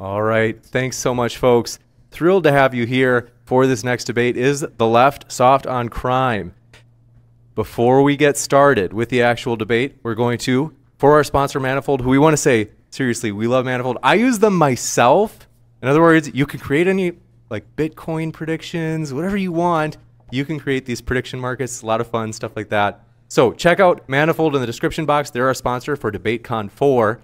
All right. Thanks so much, folks. Thrilled to have you here for this next debate. Is the left soft on crime? Before we get started with the actual debate, we're going to, for our sponsor Manifold, who we want to say, seriously, we love Manifold. I use them myself. In other words, you can create any like Bitcoin predictions, whatever you want. You can create these prediction markets, a lot of fun, stuff like that. So check out Manifold in the description box. They're our sponsor for DebateCon 4.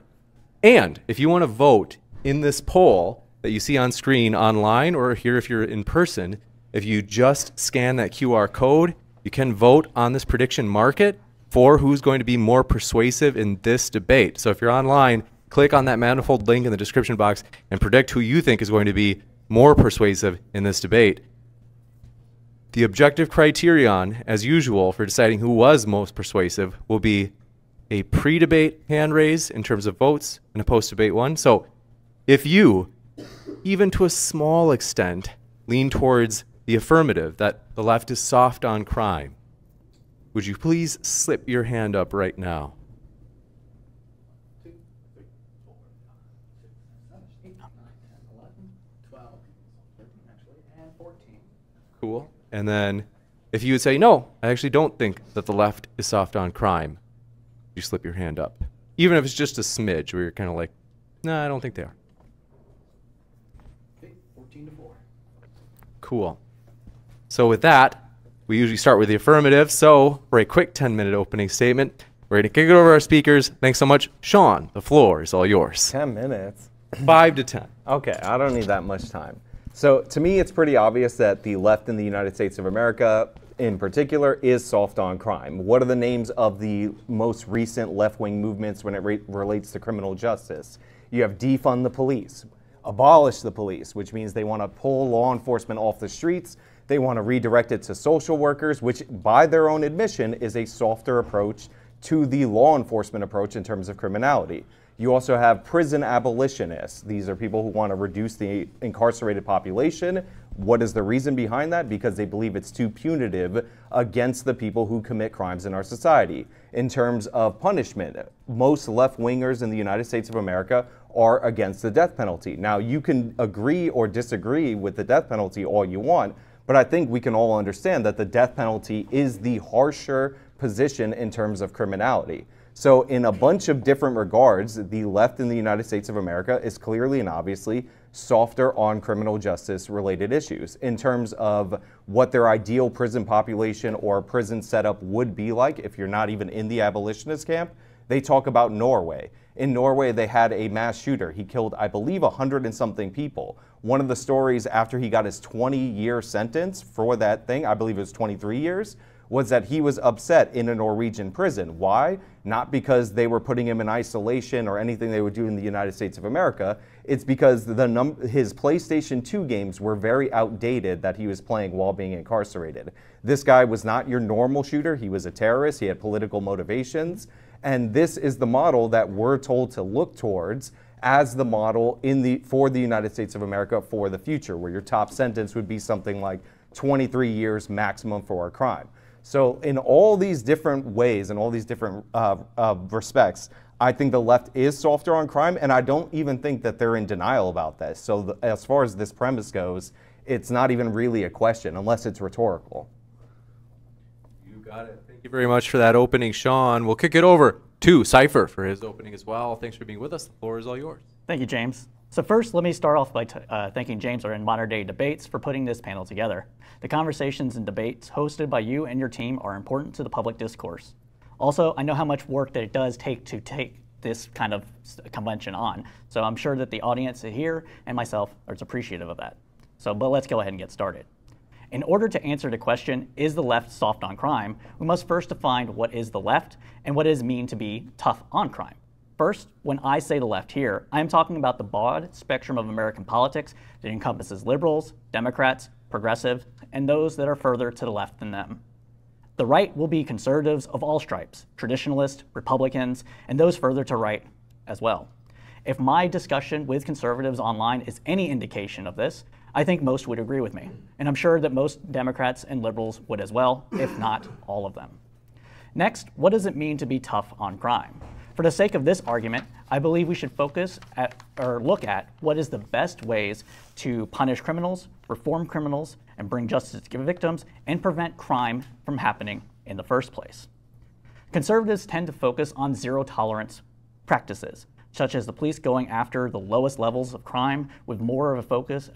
And if you want to vote in this poll that you see on screen online or here if you're in person, if you just scan that QR code, you can vote on this prediction market for who's going to be more persuasive in this debate. So if you're online, click on that Manifold link in the description box and predict who you think is going to be more persuasive in this debate. The objective criterion, as usual, for deciding who was most persuasive will be a pre-debate hand raise in terms of votes and a post-debate one. So if you, even to a small extent, lean towards the affirmative, that the left is soft on crime, would you please slip your hand up right now? Cool. And then if you would say, no, I actually don't think that the left is soft on crime, you slip your hand up. Even if it's just a smidge where you're kind of like, no, I don't think they are. Okay, 14-4. Cool. So with that, we usually start with the affirmative. So for a quick 10-minute opening statement, we're going to kick it over to our speakers. Thanks so much. Sean, the floor is all yours. 10 minutes? 5 to 10. Okay, I don't need that much time. So to me, it's pretty obvious that the left in the United States of America, in particular, is soft on crime. What are the names of the most recent left-wing movements when it relates to criminal justice? You have defund the police, abolish the police, which means they want to pull law enforcement off the streets. They want to redirect it to social workers, which by their own admission is a softer approach to the law enforcement approach in terms of criminality. You also have prison abolitionists. These are people who want to reduce the incarcerated population. What is the reason behind that? Because they believe it's too punitive against the people who commit crimes in our society. In terms of punishment, most left-wingers in the United States of America are against the death penalty. Now, you can agree or disagree with the death penalty all you want, but I think we can all understand that the death penalty is the harsher position in terms of criminality. So in a bunch of different regards, the left in the United States of America is clearly and obviously softer on criminal justice related issues in terms of what their ideal prison population or prison setup would be like if you're not even in the abolitionist camp. They talk about Norway. In Norway, they had a mass shooter. He killed, I believe, 100 and something people. One of the stories after he got his 20-year sentence for that thing, I believe it was 23 years, was that he was upset in a Norwegian prison. Why? Not because they were putting him in isolation or anything they would do in the United States of America. It's because his PlayStation 2 games were very outdated that he was playing while being incarcerated. This guy was not your normal shooter. He was a terrorist. He had political motivations. And this is the model that we're told to look towards as the model for the United States of America for the future, where your top sentence would be something like 23 years maximum for a crime. So in all these different ways and all these different respects, I think the left is softer on crime, and I don't even think that they're in denial about this. So as far as this premise goes, it's not even really a question, unless it's rhetorical. You got it. Thank you very much for that opening, Sean. We'll kick it over to Cypher for his opening as well. Thanks for being with us. The floor is all yours. Thank you, James. So first, let me start off by thanking James or in Modern Day Debates for putting this panel together. The conversations and debates hosted by you and your team are important to the public discourse. Also, I know how much work that it does take to take this kind of convention on, so I'm sure that the audience here and myself are appreciative of that. But let's go ahead and get started. In order to answer the question, is the left soft on crime, we must first define what is the left and what does it mean to be tough on crime. First, when I say the left here, I am talking about the broad spectrum of American politics that encompasses liberals, Democrats, progressives, and those that are further to the left than them. The right will be conservatives of all stripes, traditionalists, Republicans, and those further to right as well. If my discussion with conservatives online is any indication of this, I think most would agree with me, and I'm sure that most Democrats and liberals would as well, if not all of them. Next, what does it mean to be tough on crime? For the sake of this argument, I believe we should focus at, or look at, what is the best ways to punish criminals, reform criminals, and bring justice to victims, and prevent crime from happening in the first place. Conservatives tend to focus on zero-tolerance practices, such as the police going after the lowest levels of crime with more of a focus,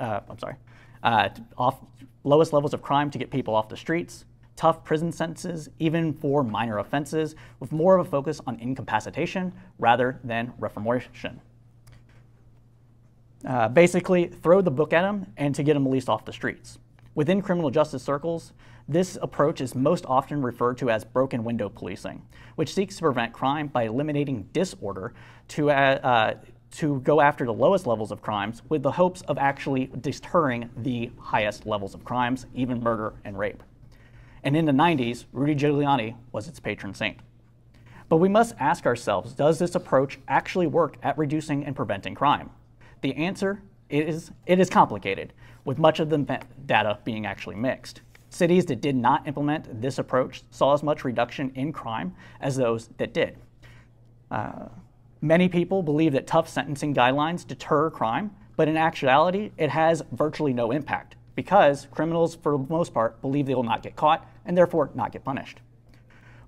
lowest levels of crime to get people off the streets, tough prison sentences, even for minor offenses, with more of a focus on incapacitation rather than reformation. Basically, throw the book at them and to get them released off the streets. Within criminal justice circles, this approach is most often referred to as broken window policing, which seeks to prevent crime by eliminating disorder to go after the lowest levels of crimes with the hopes of actually deterring the highest levels of crimes, even murder and rape. And in the 90s, Rudy Giuliani was its patron saint. But we must ask ourselves, does this approach actually work at reducing and preventing crime? The answer is it is complicated, with much of the data being actually mixed. Cities that did not implement this approach saw as much reduction in crime as those that did. Many people believe that tough sentencing guidelines deter crime, but in actuality, it has virtually no impact because criminals, for the most part, believe they will not get caught and therefore not get punished.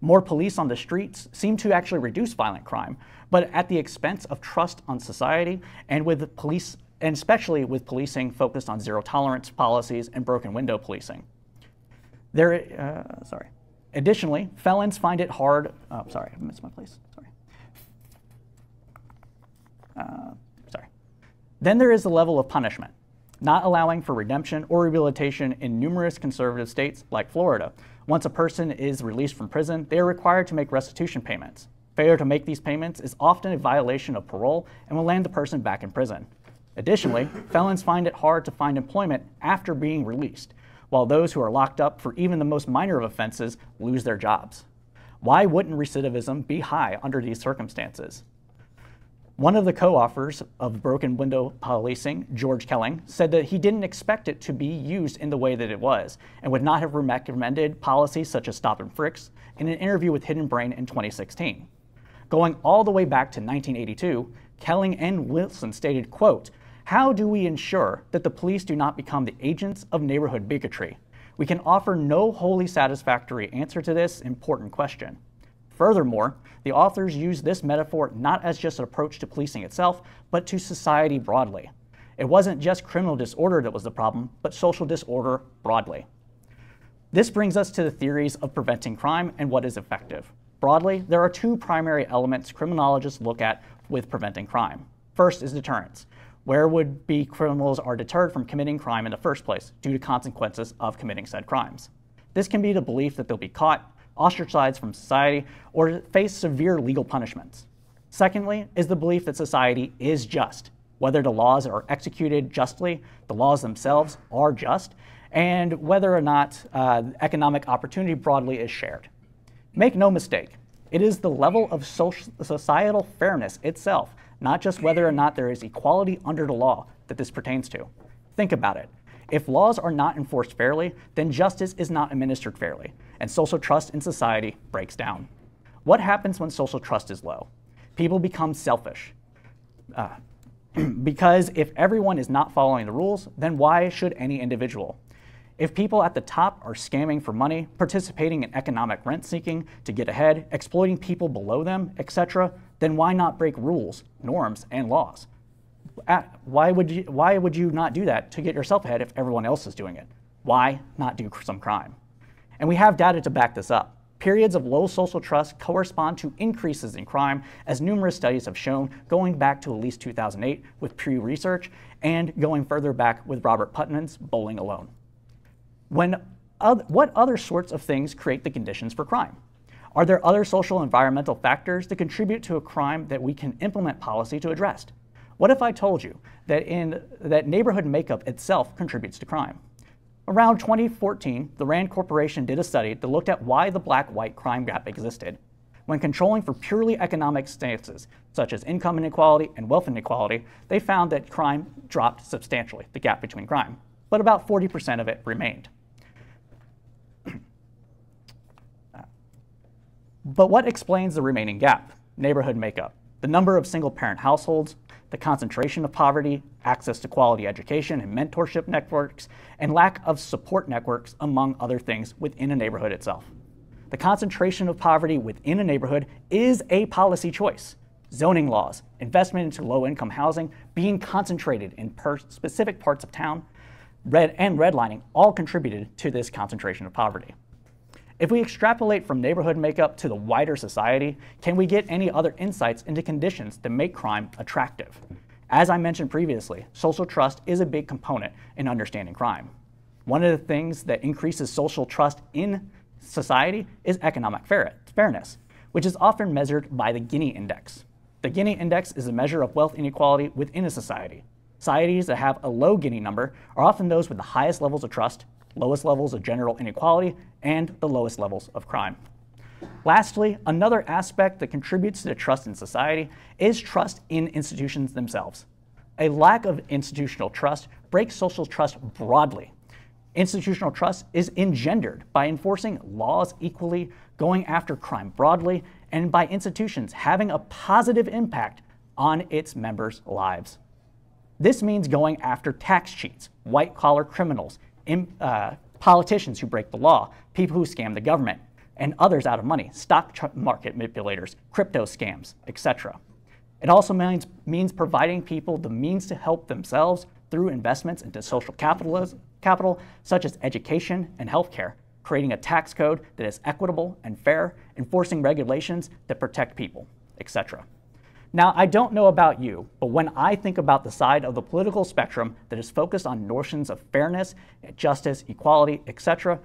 More police on the streets seem to actually reduce violent crime, but at the expense of trust on society and with police, and especially with policing focused on zero-tolerance policies and broken window policing. Additionally, felons find it hard. Oh, sorry, I missed my place. Sorry. Then there is the level of punishment, not allowing for redemption or rehabilitation in numerous conservative states like Florida. Once a person is released from prison, they are required to make restitution payments. Failure to make these payments is often a violation of parole and will land the person back in prison. Additionally, felons find it hard to find employment after being released, while those who are locked up for even the most minor of offenses lose their jobs. Why wouldn't recidivism be high under these circumstances? One of the co-authors of broken window policing, George Kelling, said that he didn't expect it to be used in the way that it was and would not have recommended policies such as stop and frisks in an interview with Hidden Brain in 2016. Going all the way back to 1982, Kelling and Wilson stated, quote, "How do we ensure that the police do not become the agents of neighborhood bigotry? We can offer no wholly satisfactory answer to this important question." Furthermore, the authors use this metaphor not as just an approach to policing itself, but to society broadly. It wasn't just criminal disorder that was the problem, but social disorder broadly. This brings us to the theories of preventing crime and what is effective. Broadly, there are two primary elements criminologists look at with preventing crime. First is deterrence. Where would be criminals are deterred from committing crime in the first place due to consequences of committing said crimes. This can be the belief that they'll be caught, ostracized from society, or face severe legal punishments. Secondly is the belief that society is just, whether the laws are executed justly, the laws themselves are just, and whether or not economic opportunity broadly is shared. Make no mistake, it is the level of societal fairness itself, not just whether or not there is equality under the law, that this pertains to. Think about it. If laws are not enforced fairly, then justice is not administered fairly, and social trust in society breaks down. What happens when social trust is low? People become selfish. Because if everyone is not following the rules, then why should any individual? If people at the top are scamming for money, participating in economic rent-seeking to get ahead, exploiting people below them, etc., then why not break rules, norms, and laws? Why would you not do that to get yourself ahead if everyone else is doing it? Why not do some crime? And we have data to back this up. Periods of low social trust correspond to increases in crime, as numerous studies have shown, going back to at least 2008 with Pew Research and going further back with Robert Putnam's Bowling Alone. What other sorts of things create the conditions for crime? Are there other social and environmental factors that contribute to a crime that we can implement policy to address? What if I told you that neighborhood makeup itself contributes to crime? Around 2014, the Rand Corporation did a study that looked at why the black-white crime gap existed. When controlling for purely economic stances, such as income inequality and wealth inequality, they found that crime dropped substantially, the gap between crime, but about 40% of it remained. But what explains the remaining gap? neighborhood makeup, the number of single-parent households, the concentration of poverty, access to quality education and mentorship networks, and lack of support networks, among other things, within a neighborhood itself. The concentration of poverty within a neighborhood is a policy choice. Zoning laws, investment into low-income housing, being concentrated in specific parts of town, and redlining all contributed to this concentration of poverty. If we extrapolate from neighborhood makeup to the wider society, can we get any other insights into conditions that make crime attractive? As I mentioned previously, social trust is a big component in understanding crime. One of the things that increases social trust in society is economic fairness, which is often measured by the Gini index. The Gini index is a measure of wealth inequality within a society. Societies that have a low Gini number are often those with the highest levels of trust, lowest levels of general inequality, and the lowest levels of crime. Lastly, another aspect that contributes to the trust in society is trust in institutions themselves. A lack of institutional trust breaks social trust broadly. Institutional trust is engendered by enforcing laws equally, going after crime broadly, and by institutions having a positive impact on its members' lives. This means going after tax cheats, white-collar criminals, politicians who break the law, people who scam the government, and others out of money, stock market manipulators, crypto scams, etc. It also means providing people the means to help themselves through investments into social capital such as education and healthcare, creating a tax code that is equitable and fair, enforcing regulations that protect people, etc. Now, I don't know about you, but when I think about the side of the political spectrum that is focused on notions of fairness, justice, equality, etc.,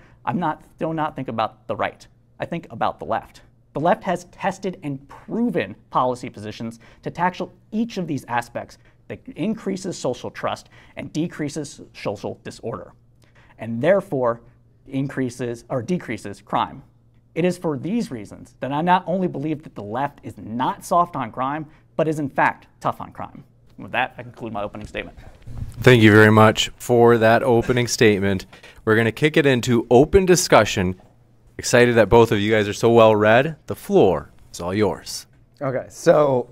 do not think about the right. I think about the left. The left has tested and proven policy positions to tackle each of these aspects that increases social trust and decreases social disorder, and therefore decreases crime. It is for these reasons that I not only believe that the left is not soft on crime, but is in fact tough on crime. With that, I conclude my opening statement. Thank you very much for that opening statement. We're going to kick it into open discussion. Excited that both of you guys are so well read. The floor is all yours. Okay, so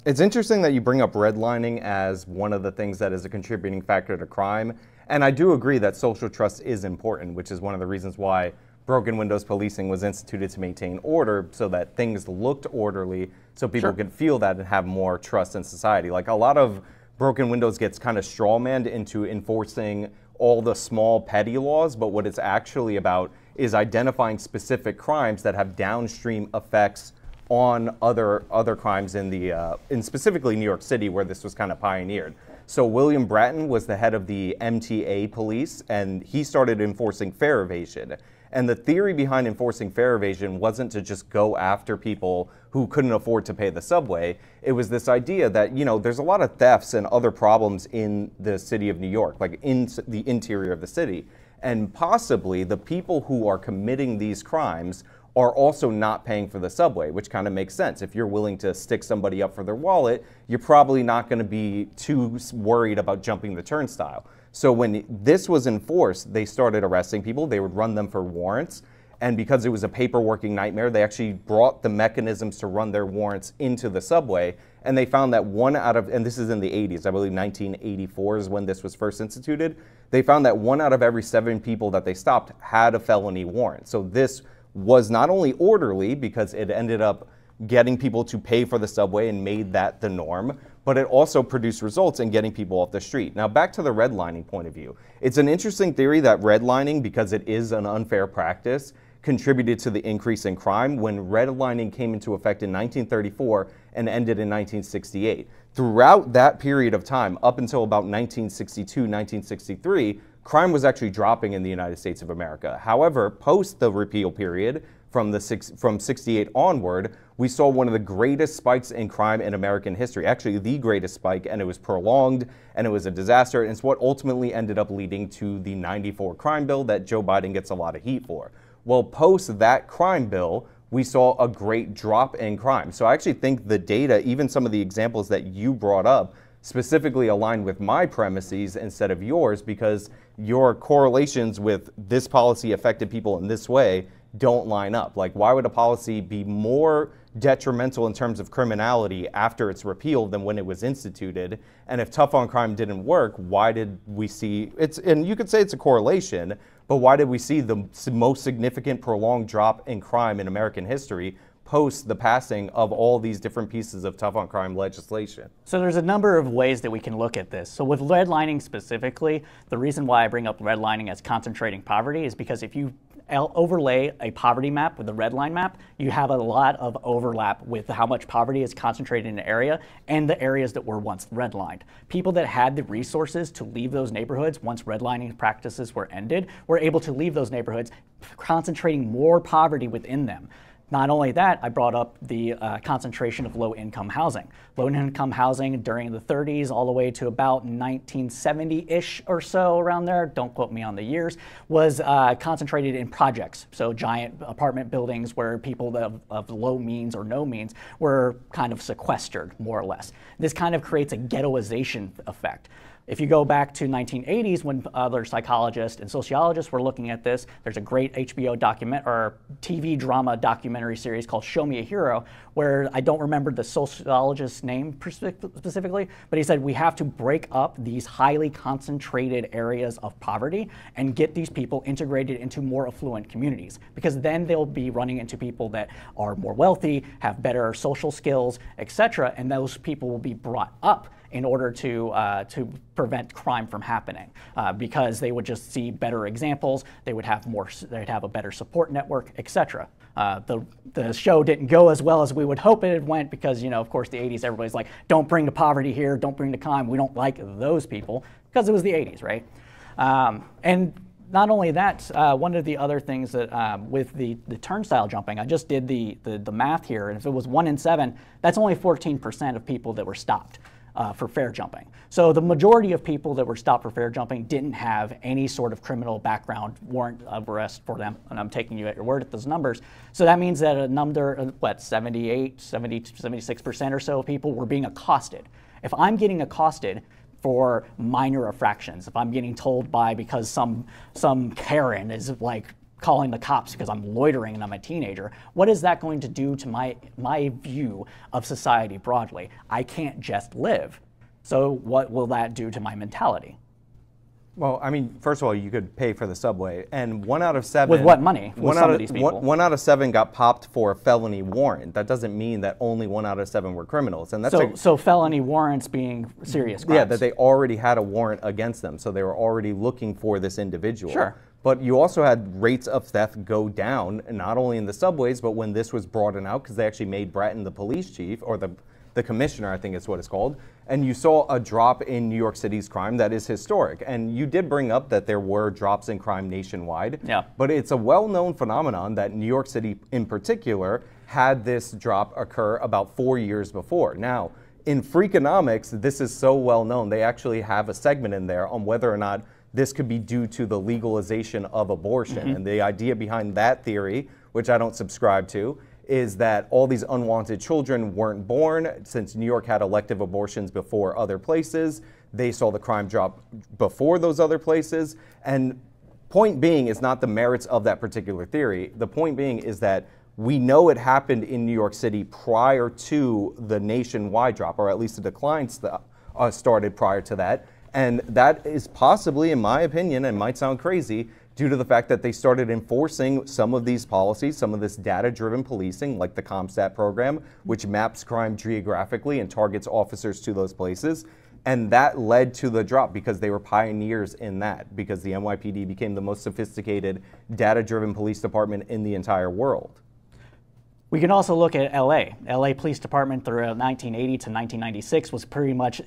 it's interesting that you bring up redlining as one of the things that is a contributing factor to crime. And I do agree that social trust is important, which is one of the reasons why broken windows policing was instituted to maintain order so that things looked orderly so people could feel that and have more trust in society. Like a lot of broken windows gets kind of strawmanned into enforcing all the small petty laws, but what it's actually about is identifying specific crimes that have downstream effects on other crimes in specifically New York City, where this was kind of pioneered. So William Bratton was the head of the MTA police, and he started enforcing fare evasion. And the theory behind enforcing fare evasion wasn't to just go after people who couldn't afford to pay the subway. It was this idea that, you know, there's a lot of thefts and other problems in the city of New York, like in the interior of the city. And possibly the people who are committing these crimes are also not paying for the subway, which kind of makes sense. If you're willing to stick somebody up for their wallet, you're probably not going to be too worried about jumping the turnstile. So when this was enforced, they started arresting people. They would run them for warrants. And because it was a paperworking nightmare, they actually brought the mechanisms to run their warrants into the subway. And they found that and this is in the 80s, I believe 1984 is when this was first instituted. They found that 1 out of every 7 people that they stopped had a felony warrant. So this was not only orderly because it ended up getting people to pay for the subway and made that the norm, but it also produced results in getting people off the street. Now back to the redlining point of view. It's an interesting theory that redlining, because it is an unfair practice, contributed to the increase in crime when redlining came into effect in 1934 and ended in 1968. Throughout that period of time, up until about 1962, 1963, crime was actually dropping in the United States of America. However, post the repeal period, from 68 onward, we saw one of the greatest spikes in crime in American history, actually the greatest spike, and it was prolonged, and it was a disaster, and it's what ultimately ended up leading to the '94 crime bill that Joe Biden gets a lot of heat for. Well, post that crime bill, we saw a great drop in crime. So I actually think the data, even some of the examples that you brought up, specifically aligned with my premises instead of yours, because your correlations with this policy affected people in this way don't line up. Like, why would a policy be more detrimental in terms of criminality after it's repealed than when it was instituted? And if tough on crime didn't work, why did we see it's, and you could say it's a correlation, but why did we see the most significant prolonged drop in crime in American history post the passing of all these different pieces of tough on crime legislation? So there's a number of ways that we can look at this. So with redlining specifically, the reason why I bring up redlining as concentrating poverty is because if you overlay a poverty map with a red line map, you have a lot of overlap with how much poverty is concentrated in an area and the areas that were once redlined. People that had the resources to leave those neighborhoods once redlining practices were ended were able to leave those neighborhoods, concentrating more poverty within them. Not only that, I brought up the concentration of low-income housing. Low-income housing during the 30s all the way to about 1970-ish or so, around there, don't quote me on the years, was concentrated in projects. So giant apartment buildings where people of low means or no means were kind of sequestered, more or less. This kind of creates a ghettoization effect. If you go back to 1980s when other psychologists and sociologists were looking at this, there's a great HBO document or TV drama documentary series called Show Me a Hero, where I don't remember the sociologist's name specifically, but he said we have to break up these highly concentrated areas of poverty and get these people integrated into more affluent communities, because then they'll be running into people that are more wealthy, have better social skills, etc., and those people will be brought up in order to prevent crime from happening, because they would just see better examples, they'd have a better support network, etc. The show didn't go as well as we would hope it went because, you know, of course, the 80s, everybody's like, don't bring the poverty here, don't bring the crime, we don't like those people, because it was the 80s, right? And not only that, one of the other things that with the turnstile jumping, I just did the math here, and if it was 1 in 7, that's only 14% of people that were stopped for fare jumping. So the majority of people that were stopped for fare jumping didn't have any sort of criminal background warrant of arrest for them, and I'm taking you at your word at those numbers. So that means that a number, 76% or so of people were being accosted. If I'm getting accosted for minor infractions, if I'm getting told because some Karen is like calling the cops because I'm loitering and I'm a teenager, what is that going to do to my view of society broadly? I can't just live. So what will that do to my mentality? Well, I mean, first of all, you could pay for the subway, and 1 out of 7. With what money? With some of these people? 1 out of 7 got popped for a felony warrant. That doesn't mean that only 1 out of 7 were criminals, and that's so felony warrants being serious crimes. Yeah, that they already had a warrant against them, so they were already looking for this individual. Sure. But you also had rates of theft go down, not only in the subways, but when this was broadened out, because they actually made Bratton the police chief, or the commissioner, I think is what it's called, and you saw a drop in New York City's crime that is historic. And you did bring up that there were drops in crime nationwide, yeah. But it's a well-known phenomenon that New York City in particular had this drop occur about 4 years before. Now, in Freakonomics, this is so well known, they actually have a segment in there on whether or not this could be due to the legalization of abortion. Mm-hmm. And the idea behind that theory, which I don't subscribe to, is that all these unwanted children weren't born. Since New York had elective abortions before other places, they saw the crime drop before those other places. And point being is not the merits of that particular theory. The point being is that we know it happened in New York City prior to the nationwide drop, or at least the decline started prior to that. And that is possibly, in my opinion, and might sound crazy, due to the fact that they started enforcing some of these policies, some of this data-driven policing, like the CompStat program, which maps crime geographically and targets officers to those places. And that led to the drop because they were pioneers in that, because the NYPD became the most sophisticated data-driven police department in the entire world. We can also look at LA. LA Police Department throughout 1980 to 1996 was pretty much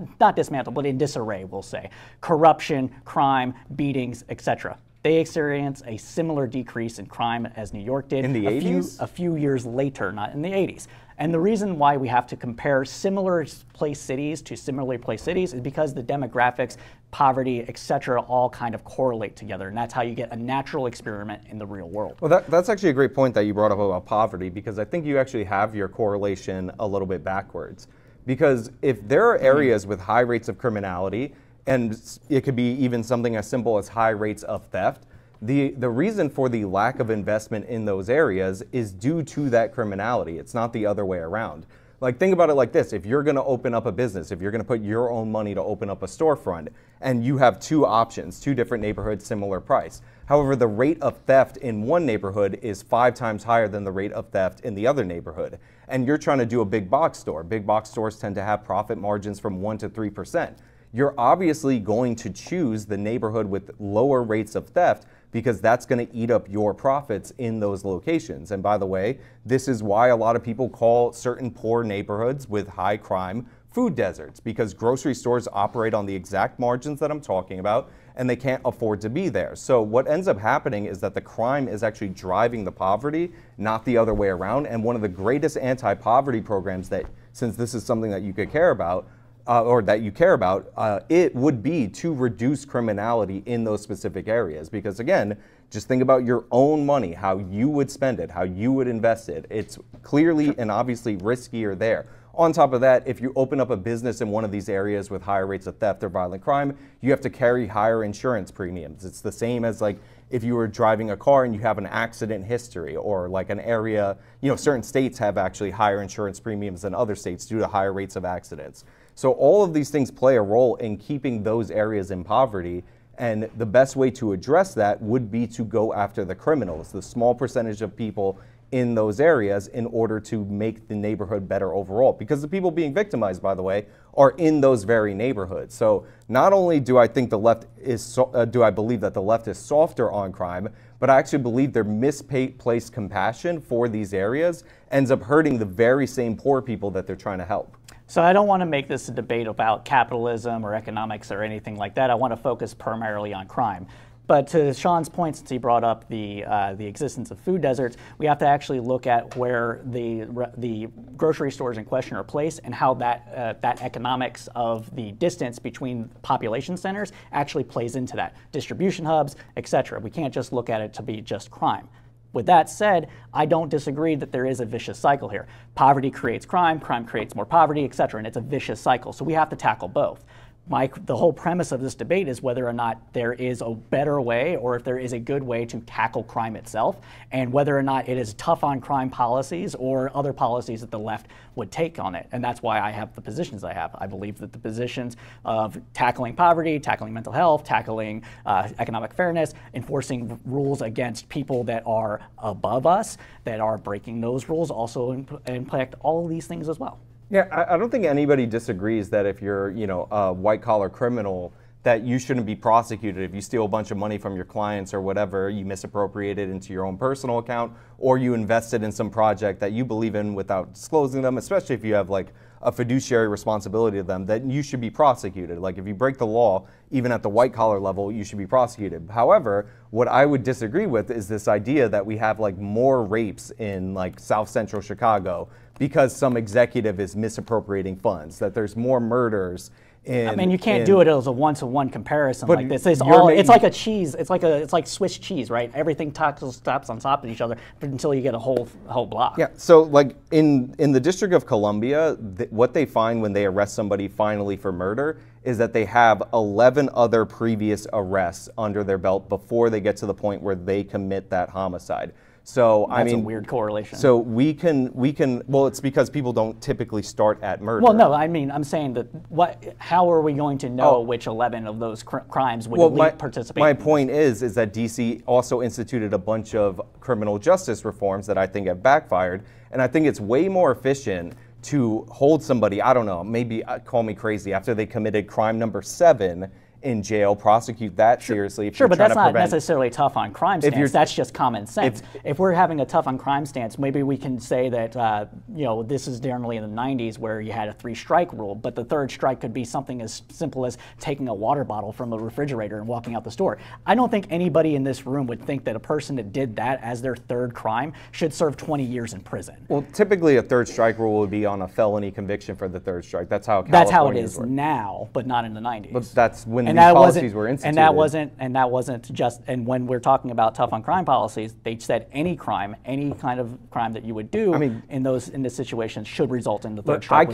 not dismantled, but in disarray, we'll say. Corruption, crime, beatings, etc. They experienced a similar decrease in crime as New York did. In the 80s? A few years later, not in the 80s. And the reason why we have to compare similar placed cities to similarly placed cities is because the demographics, poverty, etc., all kind of correlate together. And that's how you get a natural experiment in the real world. Well, that's actually a great point that you brought up about poverty, because I think you actually have your correlation a little bit backwards. Because if there are areas with high rates of criminality, and it could be even something as simple as high rates of theft, The reason for the lack of investment in those areas is due to that criminality. It's not the other way around. Like, think about it like this. If you're going to open up a business, if you're going to put your own money to open up a storefront, and you have two options, two different neighborhoods, similar price. However, the rate of theft in one neighborhood is 5 times higher than the rate of theft in the other neighborhood. And you're trying to do a big box store. Big box stores tend to have profit margins from 1% to 3%. You're obviously going to choose the neighborhood with lower rates of theft because that's going to eat up your profits in those locations. And by the way, this is why a lot of people call certain poor neighborhoods with high crime food deserts, because grocery stores operate on the exact margins that I'm talking about, and they can't afford to be there. So what ends up happening is that the crime is actually driving the poverty, not the other way around. And one of the greatest anti-poverty programs that, since this is something that you could care about, it would be to reduce criminality in those specific areas. Because again, just think about your own money, how you would spend it, how you would invest it. It's clearly and obviously riskier there. On top of that, if you open up a business in one of these areas with higher rates of theft or violent crime, you have to carry higher insurance premiums. It's the same as like if you were driving a car and you have an accident history, or like an area, certain states have actually higher insurance premiums than other states due to higher rates of accidents. So all of these things play a role in keeping those areas in poverty, and the best way to address that would be to go after the criminals, the small percentage of people in those areas, in order to make the neighborhood better overall. Because the people being victimized, by the way, are in those very neighborhoods. So not only do I think the left is, do I believe that the left is softer on crime, but I actually believe their misplaced compassion for these areas ends up hurting the very same poor people that they're trying to help. So I don't want to make this a debate about capitalism or economics or anything like that. I want to focus primarily on crime. But to Sean's point, since he brought up the existence of food deserts, we have to actually look at where the grocery stores in question are placed, and how that economics of the distance between population centers actually plays into that. Distribution hubs, etc. We can't just look at it to be just crime. With that said, I don't disagree that there is a vicious cycle here. Poverty creates crime, crime creates more poverty, etc., and it's a vicious cycle. So we have to tackle both. The whole premise of this debate is whether or not there is a better way, or if there is a good way to tackle crime itself, and whether or not it is tough on crime policies or other policies that the left would take on it. And that's why I have the positions I have. I believe that the positions of tackling poverty, tackling mental health, tackling economic fairness, enforcing rules against people that are above us, that are breaking those rules, also impact all of these things as well. Yeah, I don't think anybody disagrees that if you're, a white-collar criminal, that you shouldn't be prosecuted. If you steal a bunch of money from your clients or whatever, you misappropriate it into your own personal account, or you invested in some project that you believe in without disclosing them, especially if you have like a fiduciary responsibility to them, that you should be prosecuted. Like if you break the law, even at the white-collar level, you should be prosecuted. However, what I would disagree with is this idea that we have like more rapes in like South Central Chicago because some executive is misappropriating funds, that there's more murders. I mean, you can't do it as a one-to-one comparison like this. It's like a cheese. It's like Swiss cheese, right? Everything stops on top of each other until you get a whole block. Yeah. So, like in the District of Columbia, what they find when they arrest somebody finally for murder is that they have 11 other previous arrests under their belt before they get to the point where they commit that homicide. So that's a weird correlation. So we can well, it's because people don't typically start at murder. Well, no, I mean, I'm saying that how are we going to know which 11 of those crimes would participate? My point is that DC also instituted a bunch of criminal justice reforms that I think have backfired, and I think it's way more efficient to hold somebody, I don't know, maybe call me crazy, after they committed crime number 7 in jail, prosecute that seriously. Sure, but that's not necessarily tough on crime stance. That's just common sense. If we're having a tough on crime stance, maybe we can say that this is generally in the 90s where you had a 3-strike rule, but the 3rd strike could be something as simple as taking a water bottle from a refrigerator and walking out the store. I don't think anybody in this room would think that a person that did that as their 3rd crime should serve 20 years in prison. Well, typically a 3rd strike rule would be on a felony conviction for the 3rd strike. That's how California it is now, but not in the 90s. But that's when these policies were instituted. And that wasn't just. And when we're talking about tough on crime policies, they said any crime, any kind of crime that you would do in this situation should result in the 3rd strike.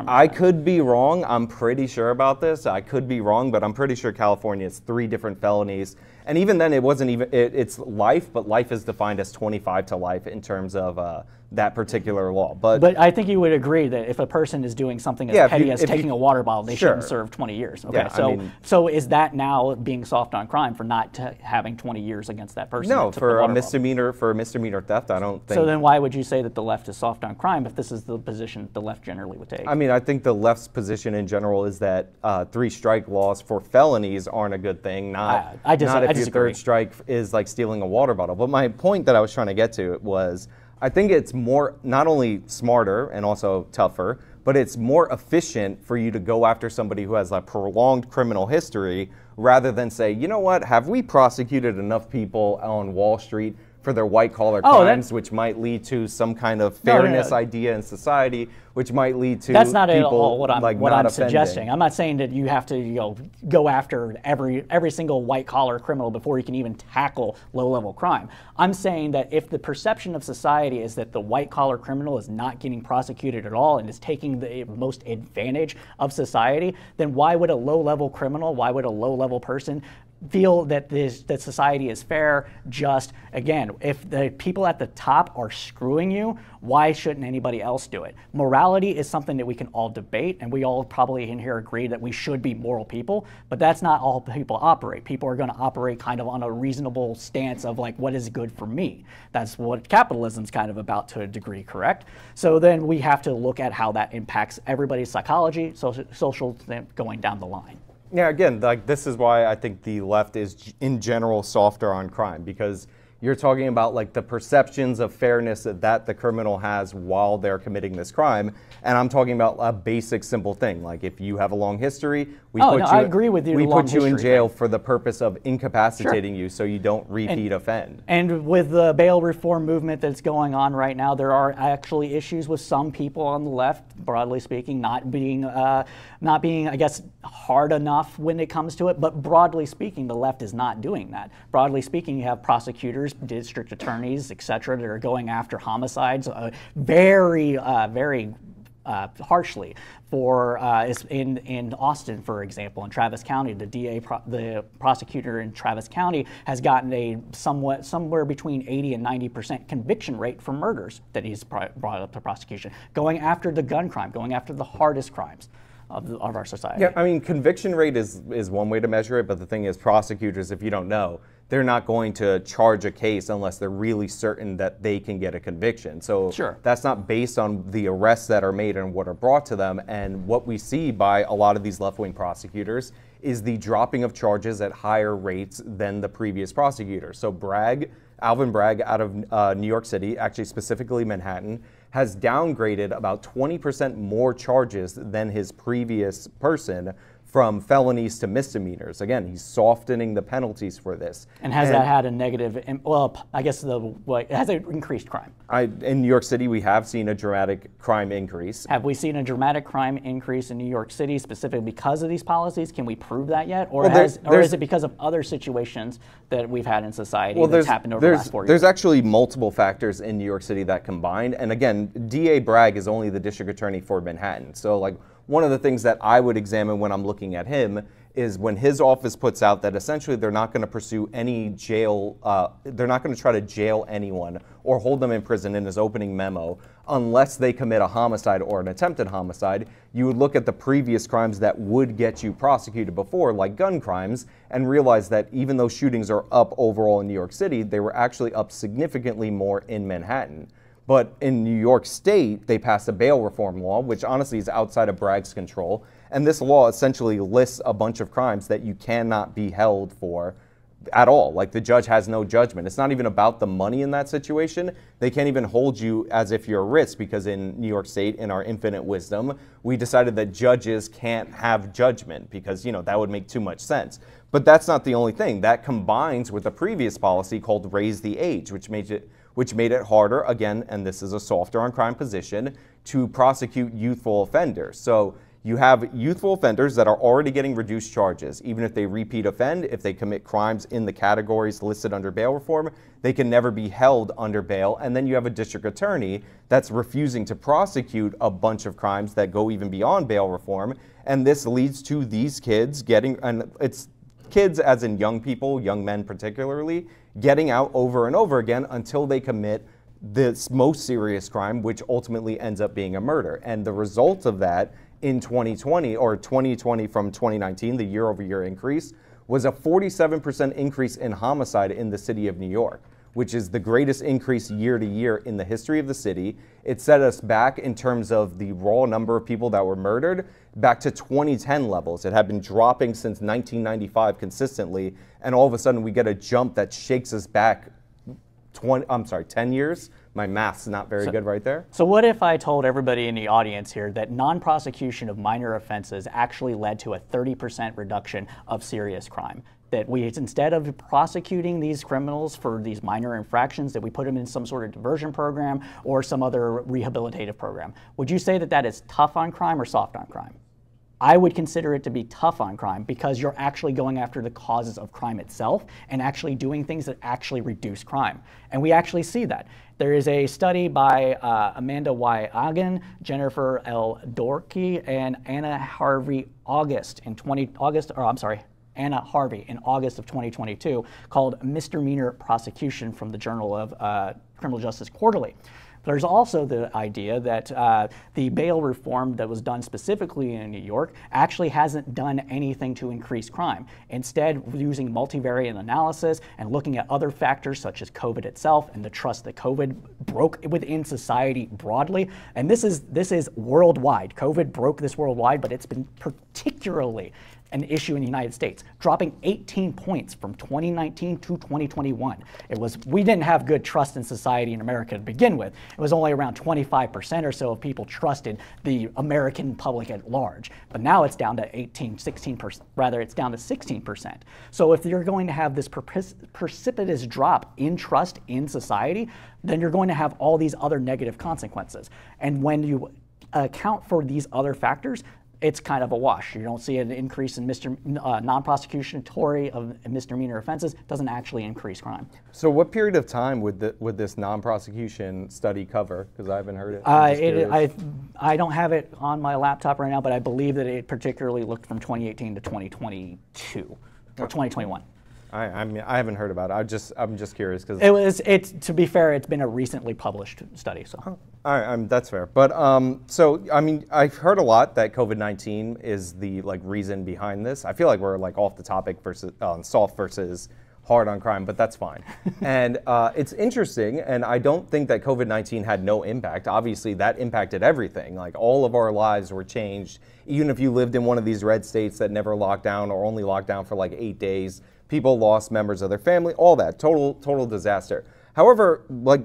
I could be wrong. I'm pretty sure about this. I could be wrong, but I'm pretty sure California has 3 different felonies. And even then, it wasn't even, it's life, but life is defined as 25 to life in terms of that particular law. But I think you would agree that if a person is doing something as petty as taking a water bottle, they shouldn't serve 20 years. Okay, yeah, so is that now being soft on crime for not having 20 years against that person? No, for a misdemeanor theft, I don't think. So then why would you say that the left is soft on crime if this is the position the left generally would take? I mean, I think the left's position in general is that 3-strike laws for felonies aren't a good thing. Not if your third strike is like stealing a water bottle. But my point that I was trying to get to was, I think it's more, not only smarter and also tougher, but it's more efficient for you to go after somebody who has a prolonged criminal history rather than say, you know what, have we prosecuted enough people on Wall Street for their white-collar crimes, which might lead to some kind of fairness idea in society, which might lead to that's not people at all what I'm suggesting. I'm not saying that you have to go after every single white-collar criminal before you can even tackle low-level crime. I'm saying that if the perception of society is that the white-collar criminal is not getting prosecuted at all and is taking the most advantage of society, then why would a low-level criminal, why would a low-level person feel that that society is fair, just? Again, if the people at the top are screwing you, why shouldn't anybody else do it? Morality is something that we can all debate, and we all probably in here agree that we should be moral people, but that's not all people operate. People are going to operate kind of on a reasonable stance of like, what is good for me? That's what capitalism's kind of about to a degree, correct? So then we have to look at how that impacts everybody's psychology, social going down the line. Yeah, again, like this is why I think the left is in general softer on crime, because you're talking about like the perceptions of fairness that the criminal has while they're committing this crime, and I'm talking about a basic, simple thing. Like if you have a long history, I agree with you. We put you in jail for the purpose of incapacitating you so you don't repeat offend. And with the bail reform movement that's going on right now, there are actually issues with some people on the left, broadly speaking, not being, I guess, hard enough when it comes to it. But broadly speaking, the left is not doing that. Broadly speaking, you have prosecutors, district attorneys, etc., that are going after homicides very harshly. For in Austin, for example, in Travis County, the prosecutor in Travis County has gotten a somewhere between 80 and 90% conviction rate for murders that he's brought up to prosecution, going after the gun crime, going after the hardest crimes of our society. Yeah, I mean, conviction rate is one way to measure it, but the thing is, prosecutors, if you don't know, they're not going to charge a case unless they're really certain that they can get a conviction. So that's not based on the arrests that are made and what are brought to them. And what we see by a lot of these left-wing prosecutors is the dropping of charges at higher rates than the previous prosecutor. So Alvin Bragg out of New York City, actually specifically Manhattan, has downgraded about 20% more charges than his previous person, from felonies to misdemeanors. Again, he's softening the penalties for this. And has that had a negative, well, I guess has it increased crime? In New York City, we have seen a dramatic crime increase. Have we seen a dramatic crime increase in New York City specifically because of these policies? Can we prove that yet? Or, or is it because of other situations that we've had in society that's happened over the last 4 years? There's actually multiple factors in New York City that combined. And again, DA Bragg is only the district attorney for Manhattan. So like, one of the things that I would examine when I'm looking at him is when his office puts out that essentially they're not going to pursue any jail, they're not going to try to jail anyone or hold them in prison in his opening memo unless they commit a homicide or an attempted homicide. You would look at the previous crimes that would get you prosecuted before, like gun crimes, and realize that even though shootings are up overall in New York City, they were actually up significantly more in Manhattan. But in New York State, they passed a bail reform law, which honestly is outside of Bragg's control. And this law essentially lists a bunch of crimes that you cannot be held for at all. Like the judge has no judgment. It's not even about the money in that situation. They can't even hold you as if you're a risk, because in New York State, in our infinite wisdom, we decided that judges can't have judgment because, that would make too much sense. But that's not the only thing. That combines with a previous policy called Raise the Age, which made it harder, again, and this is a softer on crime position, to prosecute youthful offenders. So you have youthful offenders that are already getting reduced charges. Even if they repeat offend, if they commit crimes in the categories listed under bail reform, they can never be held under bail. And then you have a district attorney that's refusing to prosecute a bunch of crimes that go even beyond bail reform. And this leads to these kids getting, and it's kids as in young people, young men particularly, getting out over and over again until they commit this most serious crime, which ultimately ends up being a murder. And the result of that in 2020, or 2020 from 2019, the year-over-year increase, was a 47% increase in homicide in the city of New York, which is the greatest increase year to year in the history of the city. It set us back in terms of the raw number of people that were murdered back to 2010 levels. It had been dropping since 1995 consistently, and all of a sudden we get a jump that shakes us back 10 years. My math's not very good right there. So what if I told everybody in the audience here that non-prosecution of minor offenses actually led to a 30% reduction of serious crime? That we, instead of prosecuting these criminals for these minor infractions, that we put them in some sort of diversion program or some other rehabilitative program. Would you say that that is tough on crime or soft on crime? I would consider it to be tough on crime because you're actually going after the causes of crime itself and actually doing things that actually reduce crime. And we actually see that. There is a study by Amanda Y. Ogden, Jennifer L. Dorkey, and Anna Harvey Anna Harvey in August of 2022 called Misdemeanor Prosecution from the Journal of Criminal Justice Quarterly. There's also the idea that the bail reform that was done specifically in New York actually hasn't done anything to increase crime. Instead, using multivariate analysis and looking at other factors such as COVID itself and the trust that COVID broke within society broadly. And this is worldwide. COVID broke this worldwide, but it's been particularly an issue in the United States, dropping 18 points from 2019 to 2021. We didn't have good trust in society in America to begin with. It was only around 25% or so of people trusted the American public at large. But now it's down to 16%, rather it's down to 16%. So if you're going to have this precipitous drop in trust in society, then you're going to have all these other negative consequences. And when you account for these other factors, it's kind of a wash. You don't see an increase in non-prosecutory of misdemeanor offenses. It doesn't actually increase crime. So what period of time would this non-prosecution study cover? Because I haven't heard it. I don't have it on my laptop right now, but I believe that it particularly looked from 2018 to 2022 or 2021. I mean, I haven't heard about it. I'm just curious because to be fair, it's been a recently published study. So that's fair. But so I mean, I've heard a lot that COVID-19 is the reason behind this. I feel like we're off the topic versus soft versus hard on crime, but that's fine. And it's interesting, and I don't think that COVID-19 had no impact. Obviously, that impacted everything. All of our lives were changed. Even if you lived in one of these red states that never locked down or only locked down for 8 days. People lost members of their family, all that, total disaster. However,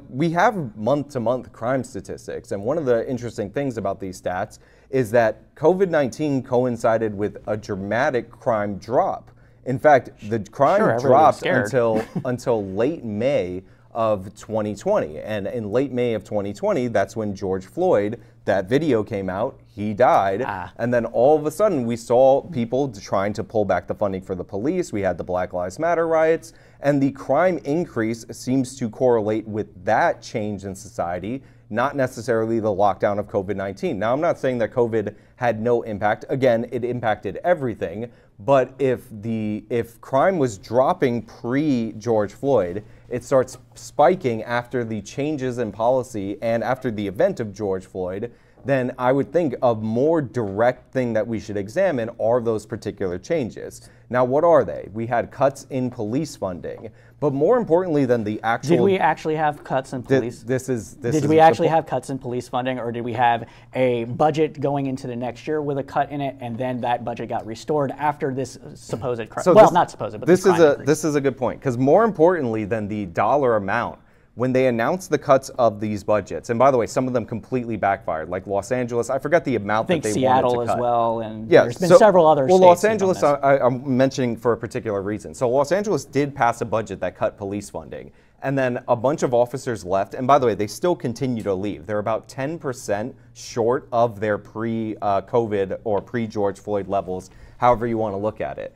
we have month-to-month crime statistics, and one of the interesting things about these stats is that COVID-19 coincided with a dramatic crime drop. In fact, the crime dropped until late May of 2020, and in late May of 2020, that's when George Floyd, that video came out, he died, and then all of a sudden we saw people trying to pull back the funding for the police. We had the Black Lives Matter riots, and the crime increase seems to correlate with that change in society, not necessarily the lockdown of COVID-19. Now, I'm not saying that COVID had no impact. Again, it impacted everything, but if crime was dropping pre-George Floyd, it starts spiking after the changes in policy and after the event of George Floyd, then I would think a more direct thing that we should examine are those particular changes. Now, what are they? We had cuts in police funding, but more importantly than the actual... Did we actually have cuts in police? Did we actually have cuts in police funding, or did we have a budget going into the next year with a cut in it, and then that budget got restored after this supposed crime? Well, not supposed, but this is a good point, because more importantly than the dollar amount, when they announced the cuts of these budgets, and by the way, some of them completely backfired, like Los Angeles, I forgot the amount that they wanted to cut. I think Seattle as well, and there's been several other states. Well, Los Angeles, I'm mentioning for a particular reason. So Los Angeles did pass a budget that cut police funding, and then a bunch of officers left, and by the way, they still continue to leave. They're about 10% short of their pre-COVID or pre-George Floyd levels, however you want to look at it.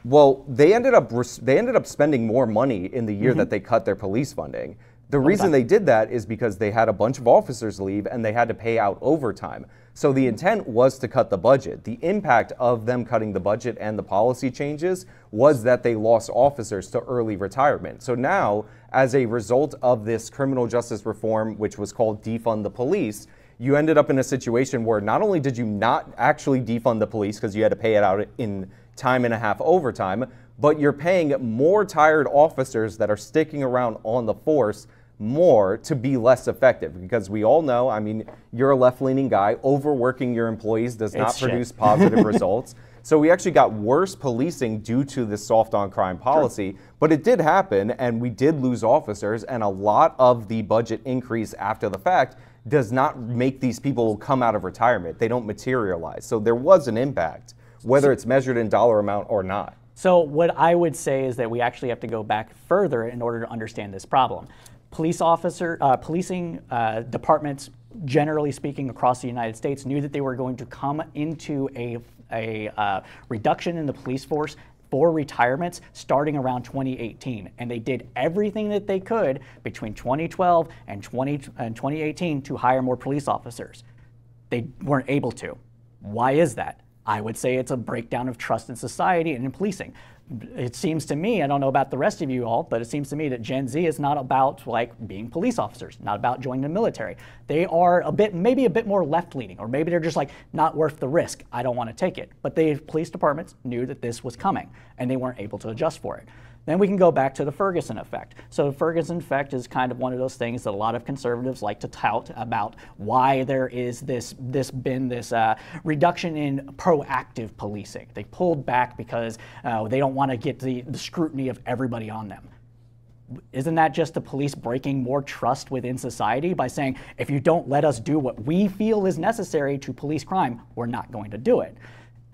Well, they ended up spending more money in the year that they cut their police funding. The reason they did that is because they had a bunch of officers leave and they had to pay out overtime. So the intent was to cut the budget. The impact of them cutting the budget and the policy changes was that they lost officers to early retirement. So now, as a result of this criminal justice reform, which was called defund the police, you ended up in a situation where not only did you not actually defund the police because you had to pay it out in time and a half overtime, but you're paying more tired officers that are sticking around on the force more to be less effective, because we all know, I mean, you're a left-leaning guy, overworking your employees does not produce positive results. So we actually got worse policing due to this soft on crime policy, but it did happen and we did lose officers, and a lot of the budget increase after the fact does not make these people come out of retirement. They don't materialize. So there was an impact, whether it's measured in dollar amount or not. So what I would say is that we actually have to go back further in order to understand this problem. Policing departments, generally speaking, across the United States, knew that they were going to come into a reduction in the police force for retirements starting around 2018. And they did everything that they could between 2012 and 2018 to hire more police officers. They weren't able to. Why is that? I would say it's a breakdown of trust in society and in policing. It seems to me, I don't know about the rest of you all, but it seems to me that Gen Z is not about like being police officers, not about joining the military. They are maybe a bit more left-leaning, or maybe they're just like not worth the risk. I don't want to take it. But the police departments knew that this was coming and they weren't able to adjust for it. Then we can go back to the Ferguson effect. So the Ferguson effect is kind of one of those things that a lot of conservatives like to tout about why there is this reduction in proactive policing. They pulled back because they don't want to get the scrutiny of everybody on them. Isn't that just the police breaking more trust within society by saying, if you don't let us do what we feel is necessary to police crime, we're not going to do it?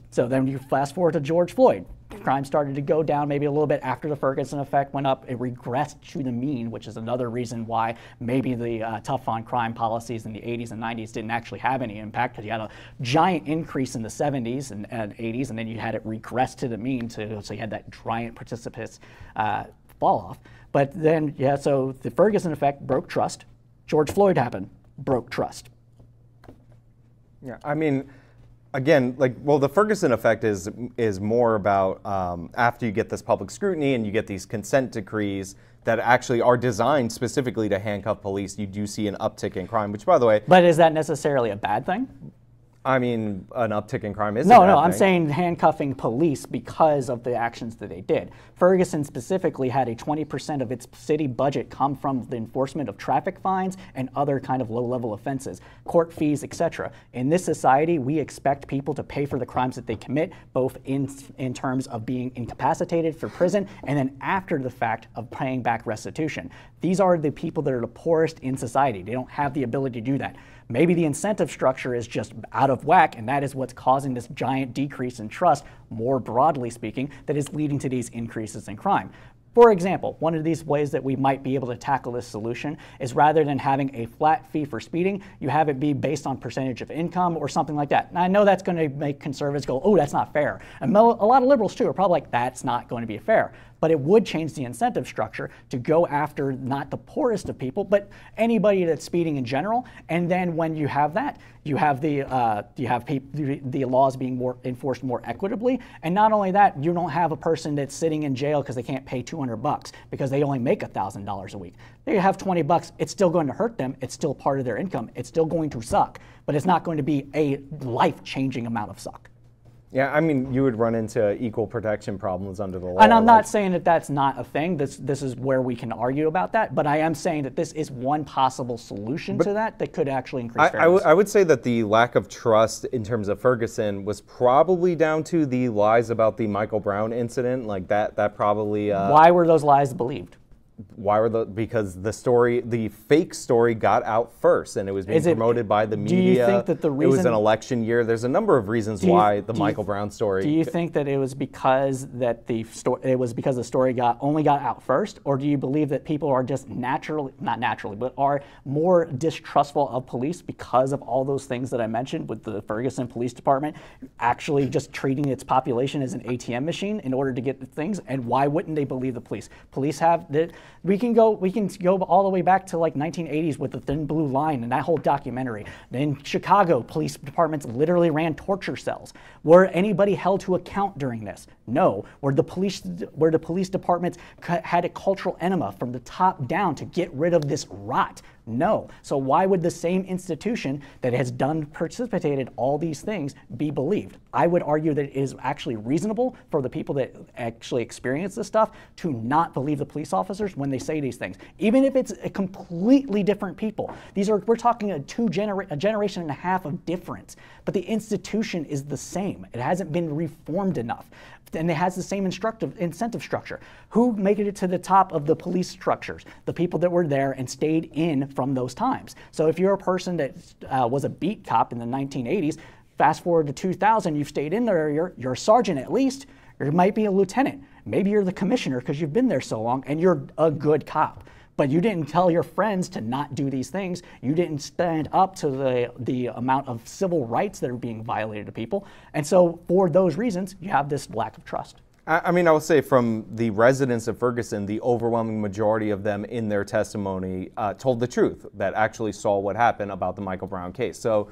So then you fast forward to George Floyd. Crime started to go down maybe a little bit after the Ferguson effect went up. It regressed to the mean, which is another reason why maybe the tough on crime policies in the 80s and 90s didn't actually have any impact, because you had a giant increase in the 70s and 80s, and then you had it regress to the mean, so you had that giant precipitous fall off. But then, yeah, so the Ferguson effect broke trust. George Floyd happened, broke trust. Yeah, I mean, again, the Ferguson effect is more about after you get this public scrutiny and you get these consent decrees that actually are designed specifically to handcuff police, you do see an uptick in crime, which, by the way... But is that necessarily a bad thing? I mean, an uptick in crime is a bad thing. No, I'm saying handcuffing police because of the actions that they did. Ferguson specifically had a 20% of its city budget come from the enforcement of traffic fines and other kind of low-level offenses, court fees, etc. In this society, we expect people to pay for the crimes that they commit, both in terms of being incapacitated for prison and then after the fact of paying back restitution. These are the people that are the poorest in society. They don't have the ability to do that. Maybe the incentive structure is just out of whack, and that is what's causing this giant decrease in trust, more broadly speaking, that is leading to these increases in crime. For example, one of these ways that we might be able to tackle this solution is rather than having a flat fee for speeding, you have it be based on percentage of income or something like that. Now, I know that's going to make conservatives go, oh, that's not fair. And a lot of liberals, too, are probably like, that's not going to be fair. But it would change the incentive structure to go after not the poorest of people, but anybody that's speeding in general. And then when you have that, you have the laws being enforced more equitably. And not only that, you don't have a person that's sitting in jail because they can't pay $200 because they only make $1,000 a week. They have $20. It's still going to hurt them. It's still part of their income. It's still going to suck, but it's not going to be a life-changing amount of suck. Yeah, I mean, you would run into equal protection problems under the law. And I'm not saying that that's not a thing. This is where we can argue about that. But I am saying that this is one possible solution to that could actually increase fairness. I would say that the lack of trust in terms of Ferguson was probably down to the lies about the Michael Brown incident. Like that probably... Why were those lies believed? Because the fake story got out first, and it was being promoted by the media. Do you think that the reason... It was an election year. There's a number of reasons why the Michael Brown story... Do you think that it was because that the story only got out first, or do you believe that people are just not naturally, but are more distrustful of police because of all those things that I mentioned with the Ferguson Police Department actually just treating its population as an ATM machine in order to get the things? And why wouldn't they believe the police? Police have We can go all the way back to like 1980s with the Thin Blue Line and that whole documentary. In Chicago, police departments literally ran torture cells. Were anybody held to account during this? No. Were the police departments had a cultural enema from the top down to get rid of this rot? No. So why would the same institution that has precipitated all these things be believed? I would argue that it is actually reasonable for the people that actually experience this stuff to not believe the police officers when they say these things, even if it's a completely different people. We're talking a generation and a half of difference, but the institution is the same. It hasn't been reformed enough. And it has the same incentive structure. Who made it to the top of the police structures? The people that were there and stayed in from those times. So if you're a person that was a beat cop in the 1980s, fast forward to 2000, you've stayed in there, you're a sergeant at least, or you might be a lieutenant. Maybe you're the commissioner because you've been there so long and you're a good cop. But you didn't tell your friends to not do these things. You didn't stand up to the amount of civil rights that are being violated to people. And so for those reasons, you have this lack of trust. I mean, I would say from the residents of Ferguson, the overwhelming majority of them in their testimony told the truth, that actually saw what happened about the Michael Brown case. So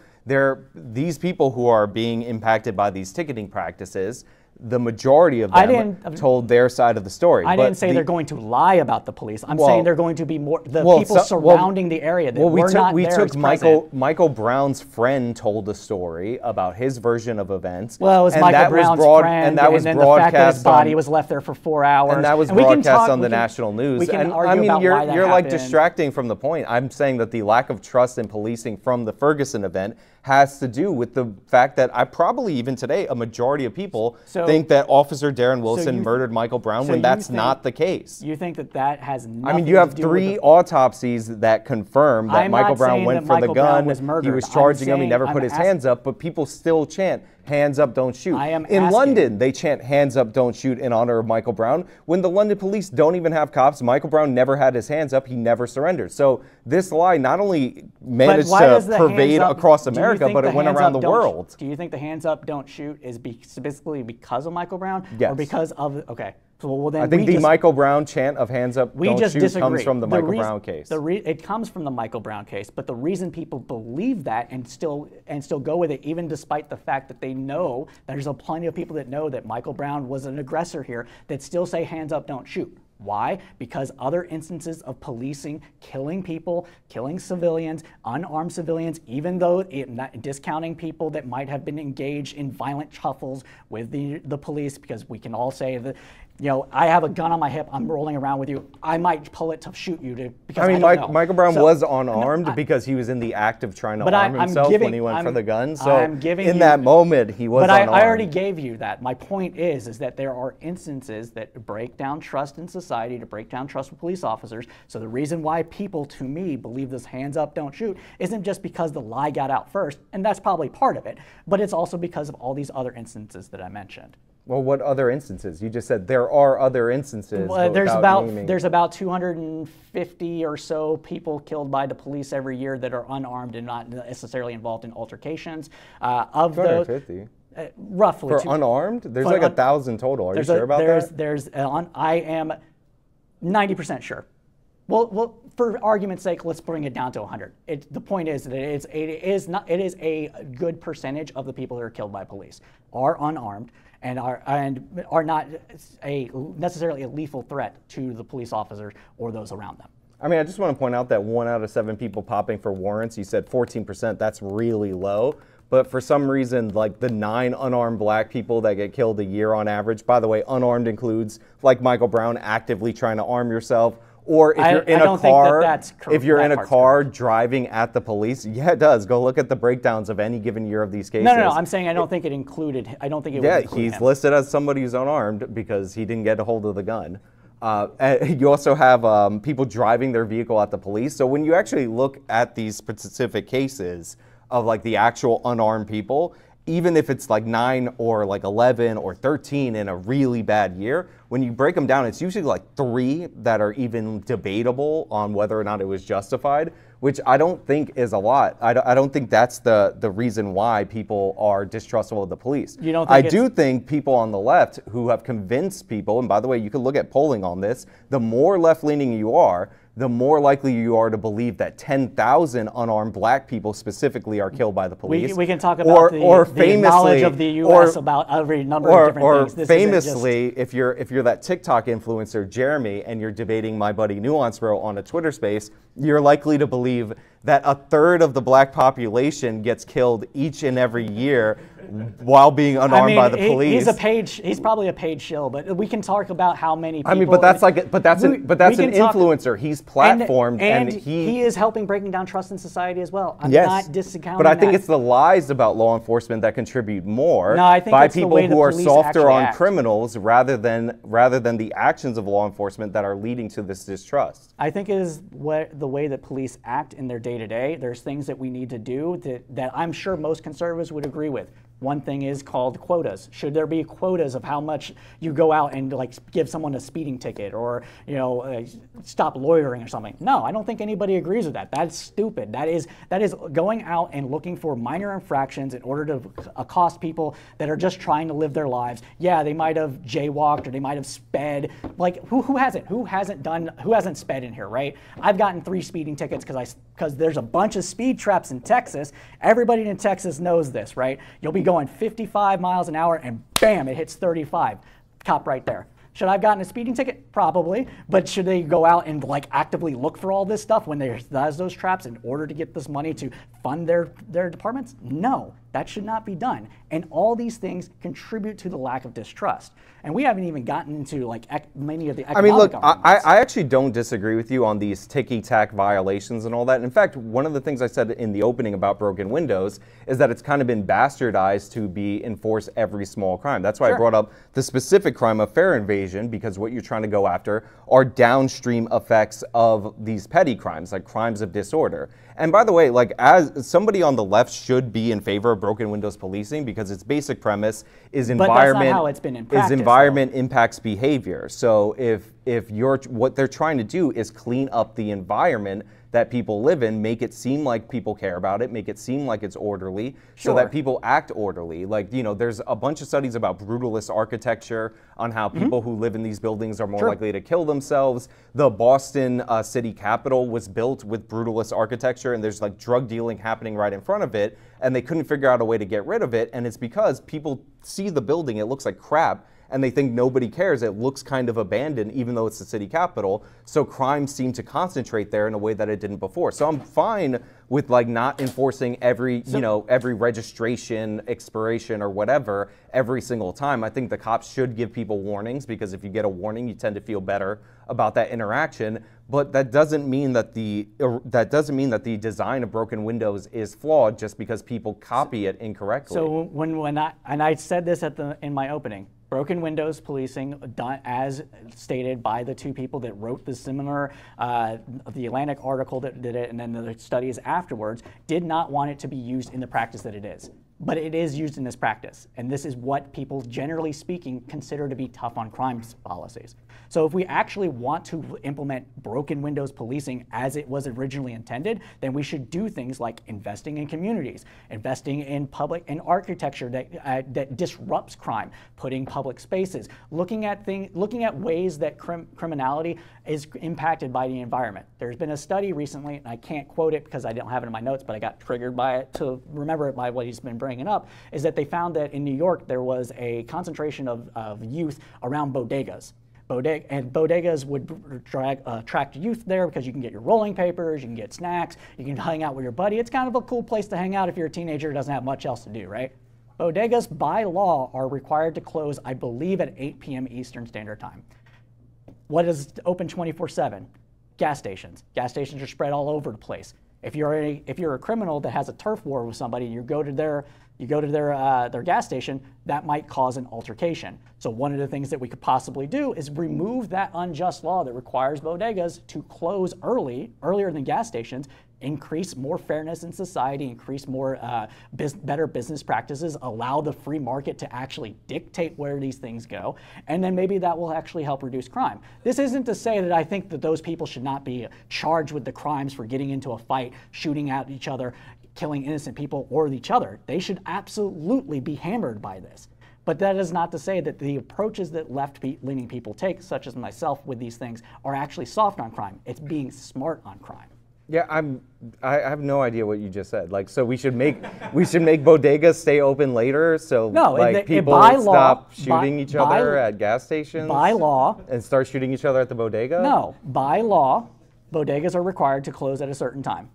these people who are being impacted by these ticketing practices, the majority of them told their side of the story. I didn't say they're going to lie about the police. I'm saying they're going to be more people surrounding the area that were not there as present. Michael Brown's friend told a story about his version of events. Well, it was Michael Brown's friend, and then the fact that his body was left there for 4 hours. And that was broadcast on the national news. And I mean, you're like distracting from the point. I'm saying that the lack of trust in policing from the Ferguson event has to do with the fact that probably even today, a majority of people think that Officer Darren Wilson murdered Michael Brown when that's not the case. You think that has nothing to do with... I mean, you have 3 autopsies that confirm that Michael Brown went for the gun, he was charging him, he never put his hands up, but people still chant, hands up, don't shoot. In London, they chant, hands up, don't shoot in honor of Michael Brown. When the London police don't even have cops, Michael Brown never had his hands up, he never surrendered. So this lie not only managed to pervade across America, but it went around the world. Do you think the hands up, don't shoot is specifically because of Michael Brown? Yes. Or because of, okay. Well, then I think the Michael Brown chant of hands up, don't shoot comes from the Michael Brown case. It comes from the Michael Brown case, but the reason people believe that and still go with it, even despite the fact that they know that there's plenty of people that know that Michael Brown was an aggressor here, that still say hands up, don't shoot. Why? Because other instances of policing, killing people, killing civilians, unarmed civilians, even though discounting people that might have been engaged in violent scuffles with the police, because we can all say that, you know, I have a gun on my hip, I'm rolling around with you, I might pull it to shoot you. Because I mean, Michael Brown was unarmed because he was in the act of trying to arm himself when he went for the gun. So in that moment, he was unarmed. But I already gave you that. My point is that there are instances that break down trust in society, to break down trust with police officers. So the reason why people, to me, believe this hands up, don't shoot isn't just because the lie got out first, and that's probably part of it, but it's also because of all these other instances that I mentioned. Well, what other instances? You just said there are other instances. Well, there's about 250 or so people killed by the police every year that are unarmed and not necessarily involved in altercations. Of 250? Roughly. For unarmed? There's like 1,000 total. Are you sure about that? I am 90% sure. Well, for argument's sake, let's bring it down to 100. The point is that it is a good percentage of the people that are killed by police are unarmed and are not necessarily a lethal threat to the police officers or those around them. I mean, I just want to point out that 1 out of 7 people popping for warrants, you said 14%, that's really low. But for some reason, like the 9 unarmed black people that get killed a year on average, by the way, unarmed includes, like Michael Brown, actively trying to arm yourself. Or if you're in a car driving at the police, yeah, it does. Go look at the breakdowns of any given year of these cases. No, I'm saying I don't think it included. I don't think it would include he's him. Listed as somebody who's unarmed because he didn't get a hold of the gun. You also have people driving their vehicle at the police. So when you actually look at these specific cases of like the actual unarmed people, even if it's like 9 or like 11 or 13 in a really bad year, when you break them down, it's usually like 3 that are even debatable on whether or not it was justified, which I don't think is a lot. I don't think that's the reason why people are distrustful of the police. You don't think I do think people on the left who have convinced people, and by the way, you can look at polling on this, the more left-leaning you are, the more likely you are to believe that 10,000 unarmed black people specifically are killed by the police. We can talk about the knowledge of the U.S. about every number of different things. Famously, if you're that TikTok influencer, Jeremy, and you're debating my buddy Nuance Bro on a Twitter space, you're likely to believe that a third of the black population gets killed each and every year while being unarmed by the police. He's probably a paid shill, but we can talk about how many people. I mean, but that's an influencer. He's platformed, and he is helping breaking down trust in society as well. I'm yes, not discounting but I think that. it's the lies about law enforcement that contribute more by people who are softer on criminals rather than the actions of law enforcement that are leading to this distrust. I think it is the way that police act in their day-to-day. There's things that we need to do that I'm sure most conservatives would agree with. One thing is called quotas. Should there be quotas of how much you go out and like give someone a speeding ticket or stop loitering or something? No, I don't think anybody agrees with that. That's stupid. That is going out and looking for minor infractions in order to accost people that are just trying to live their lives. Yeah, they might have jaywalked or they might have sped. Like who hasn't? Who hasn't sped in here, right? I've gotten 3 speeding tickets because there's a bunch of speed traps in Texas. Everybody in Texas knows this, right? You'll be going 55 miles an hour and bam, it hits 35. Cop right there. Should I have gotten a speeding ticket? Probably. But should they go out and like actively look for all this stuff when there's those traps in order to get this money to fund their departments? No, that should not be done. And all these things contribute to the lack of distrust. And we haven't even gotten into like many of the economic arguments. I actually don't disagree with you on these ticky-tack violations and all that. In fact, one of the things I said in the opening about broken windows is that it's kind of been bastardized to be enforce every small crime. That's why I brought up the specific crime of fare invasion, because what you're trying to go after are downstream effects of these petty crimes, like crimes of disorder. And by the way, like as somebody on the left should be in favor of broken windows policing because its basic premise is environment. But that's not how it's been in practice, environment impacts behavior. So if what they're trying to do is clean up the environment that people live in, make it seem like people care about it, make it seem like it's orderly, so that people act orderly. Like, there's a bunch of studies about brutalist architecture on how people who live in these buildings are more likely to kill themselves. The Boston city capitol was built with brutalist architecture, and there's like drug dealing happening right in front of it, and they couldn't figure out a way to get rid of it, and it's because people see the building, it looks like crap, and they think nobody cares. It looks kind of abandoned, even though it's the city capital. So crime seemed to concentrate there in a way that it didn't before. So I'm fine with like not enforcing every registration, expiration, or whatever every single time. I think the cops should give people warnings, because if you get a warning, you tend to feel better about that interaction. But that doesn't mean that the design of broken windows is flawed just because people copy it incorrectly. So when I said this in my opening. Broken windows policing, done as stated by the 2 people that wrote the similar, the Atlantic article that did it, and then the studies afterwards, did not want it to be used in the practice that it is. But it is used in this practice, and this is what people, generally speaking, consider to be tough on crime policies. So if we actually want to implement broken windows policing as it was originally intended, then we should do things like investing in communities, investing in public and architecture that disrupts crime, putting public spaces, looking at ways that criminality is impacted by the environment. There's been a study recently, and I can't quote it because I don't have it in my notes, but I got triggered by it to remember it by what he's been bringing up, is that they found that in New York there was a concentration of youth around bodegas. And bodegas would attract youth there because you can get your rolling papers, you can get snacks, you can hang out with your buddy. It's kind of a cool place to hang out if you're a teenager who doesn't have much else to do, right? Bodegas, by law, are required to close, I believe, at 8 p.m. Eastern Standard Time. What is open 24/7? Gas stations. Gas stations are spread all over the place. If you're a criminal that has a turf war with somebody, you go to their gas station, that might cause an altercation. So one of the things that we could possibly do is remove that unjust law that requires bodegas to close earlier than gas stations, increase more fairness in society, increase more better business practices, allow the free market to actually dictate where these things go, and then maybe that will actually help reduce crime. This isn't to say that I think that those people should not be charged with the crimes for getting into a fight, shooting at each other, killing innocent people or each other. They should absolutely be hammered by this. But that is not to say that the approaches that left-leaning people take, such as myself with these things, are actually soft on crime. It's being smart on crime. Yeah, I have no idea what you just said. Like, so we should make bodegas stay open later, so no, like people stop shooting each other at gas stations. By law, and start shooting each other at the bodega. No, by law, bodegas are required to close at a certain time.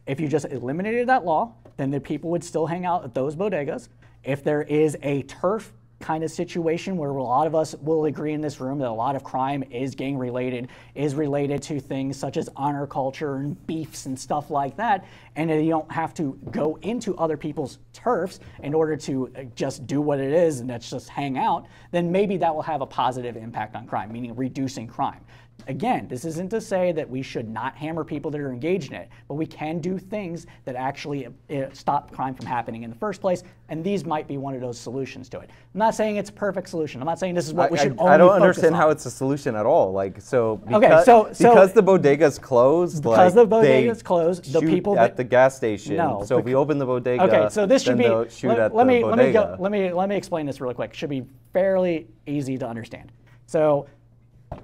If you just eliminated that law, then the people would still hang out at those bodegas. If there is a turf kind of situation where a lot of us will agree in this room that a lot of crime is gang related, is related to things such as honor culture and beefs and stuff like that, and you don't have to go into other people's turfs in order to just do what it is and that's just hang out, then maybe that will have a positive impact on crime, meaning reducing crime. Again, this isn't to say that we should not hammer people that are engaged in it, but we can do things that actually stop crime from happening in the first place, and these might be one of those solutions to it. I'm not saying it's a perfect solution. I'm not saying this is what we should only focus on. I don't understand how it's a solution at all. Like, so because, because the bodega's closed, the people at the gas station. No, so if we open the bodega, okay, so this should be. Let me explain this really quick. It should be fairly easy to understand. So,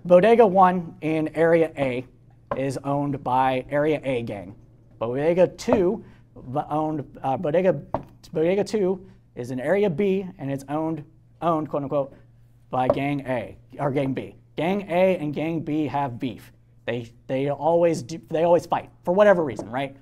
Bodega 1 in Area A is owned by Area A gang. Bodega 2 Bodega 2 is in Area B and it's owned quote unquote by Gang A or Gang B. Gang A and Gang B have beef. They always fight for whatever reason, right?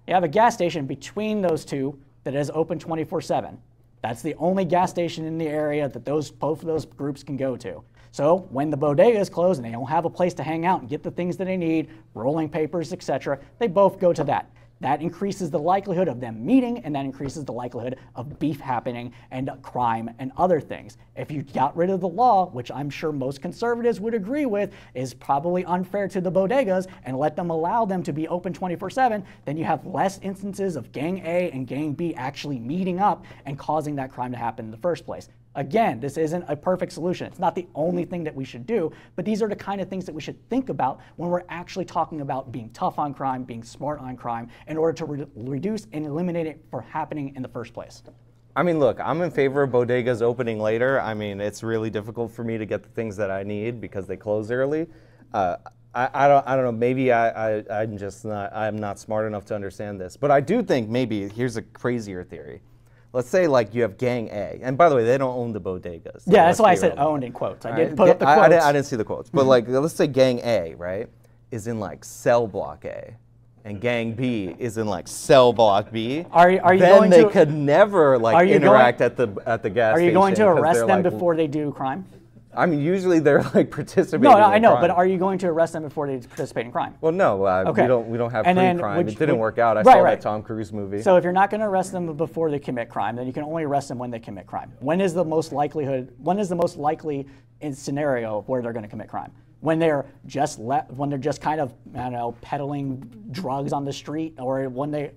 You have a gas station between those two that is open 24/7. That's the only gas station in the area that both of those groups can go to. So when the bodega is closed and they don't have a place to hang out and get the things that they need, rolling papers, etc., they both go to that. That increases the likelihood of them meeting, and that increases the likelihood of beef happening and crime and other things. If you got rid of the law, which I'm sure most conservatives would agree with is probably unfair to the bodegas, and let them allow them to be open 24/7, then you have less instances of Gang A and Gang B actually meeting up and causing that crime to happen in the first place. Again, this isn't a perfect solution. It's not the only thing that we should do, but these are the kind of things that we should think about when we're actually talking about being tough on crime, being smart on crime, in order to reduce and eliminate it from happening in the first place. I mean, look, I'm in favor of bodegas opening later. I mean, it's really difficult for me to get the things that I need because they close early. I don't know. Maybe I'm not smart enough to understand this, but I do think maybe here's a crazier theory. Let's say like you have Gang A, and by the way, they don't own the bodegas. So yeah, that's why I said owned in quotes. I did put up the quotes. I didn't see the quotes, but like let's say Gang A, right, is in like cell block A, and Gang B is in like cell block B. Are you then going they to, could never like interact at the gas station. Are you going to arrest them before they do crime? I mean, usually they're like participating. No, I know, crime. but are you going to arrest them before they participate in crime? Well, no, okay. we don't have pre-crime. It didn't work out. I saw that Tom Cruise movie. So if you're not going to arrest them before they commit crime, then you can only arrest them when they commit crime. When is the most likely scenario where they're going to commit crime? When they're just kind of, I don't know, peddling drugs on the street, or when they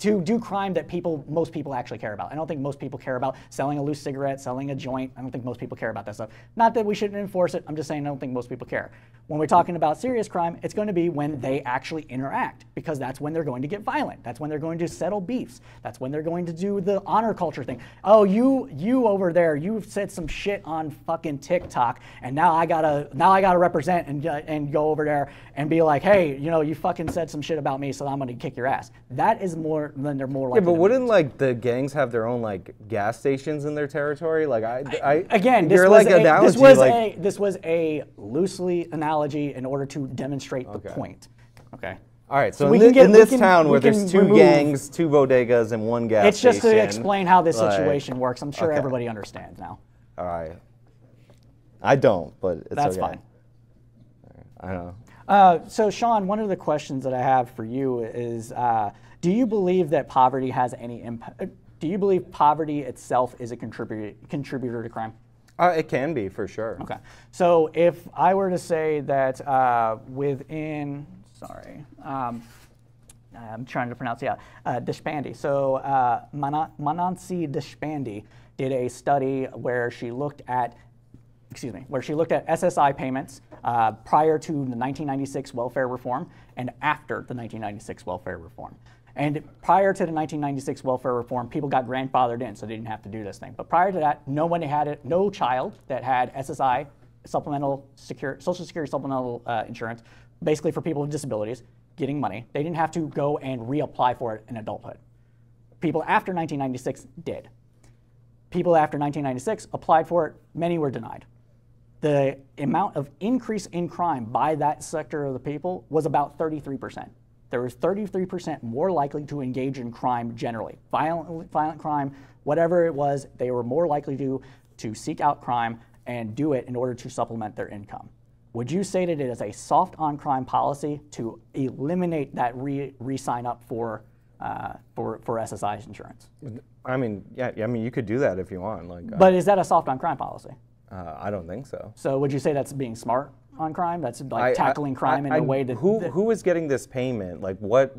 to do crime that most people actually care about. I don't think most people care about selling a loose cigarette, selling a joint. I don't think most people care about that stuff. Not that we shouldn't enforce it. I'm just saying I don't think most people care. When we're talking about serious crime, it's going to be when they actually interact, because that's when they're going to get violent. That's when they're going to settle beefs. That's when they're going to do the honor culture thing. Oh, you over there, you've said some shit on fucking TikTok, and now I gotta represent and go over there and be like, hey, you fucking said some shit about me, so I'm going to kick your ass. That is more than they're more likely. Yeah, but wouldn't like the gangs have their own like gas stations in their territory? Like again, this was a loosely analogy in order to demonstrate the point. Okay. All right. So in this town where there's two gangs, two bodegas, and one gas station. It's just to explain how this situation works. I'm sure everybody understands now. All right. I don't, but it's That's okay. fine. I know. So Sean, one of the questions that I have for you is, do you believe that poverty has any impact? Do you believe poverty itself is a contributor to crime? It can be, for sure. Okay. So if I were to say that I'm trying to pronounce, Deshpande. So Manansi Deshpande did a study where she looked at SSI payments prior to the 1996 welfare reform and after the 1996 welfare reform. And prior to the 1996 welfare reform, people got grandfathered in, so they didn't have to do this thing. But prior to that, no child that had SSI, Social Security supplemental insurance, basically for people with disabilities, getting money. They didn't have to go and reapply for it in adulthood. People after 1996 did. People after 1996 applied for it, many were denied. The amount of increase in crime by that sector of the people was about 33%. There was 33% more likely to engage in crime generally. Violent crime, whatever it was, they were more likely to seek out crime and do it in order to supplement their income. Would you say that it is a soft on crime policy to eliminate that re-sign up for SSI insurance? I mean, yeah, I mean, you could do that if you want. But is that a soft on crime policy? I don't think so. So would you say that's being smart on crime? That's like tackling crime in a way that who is getting this payment? Like what?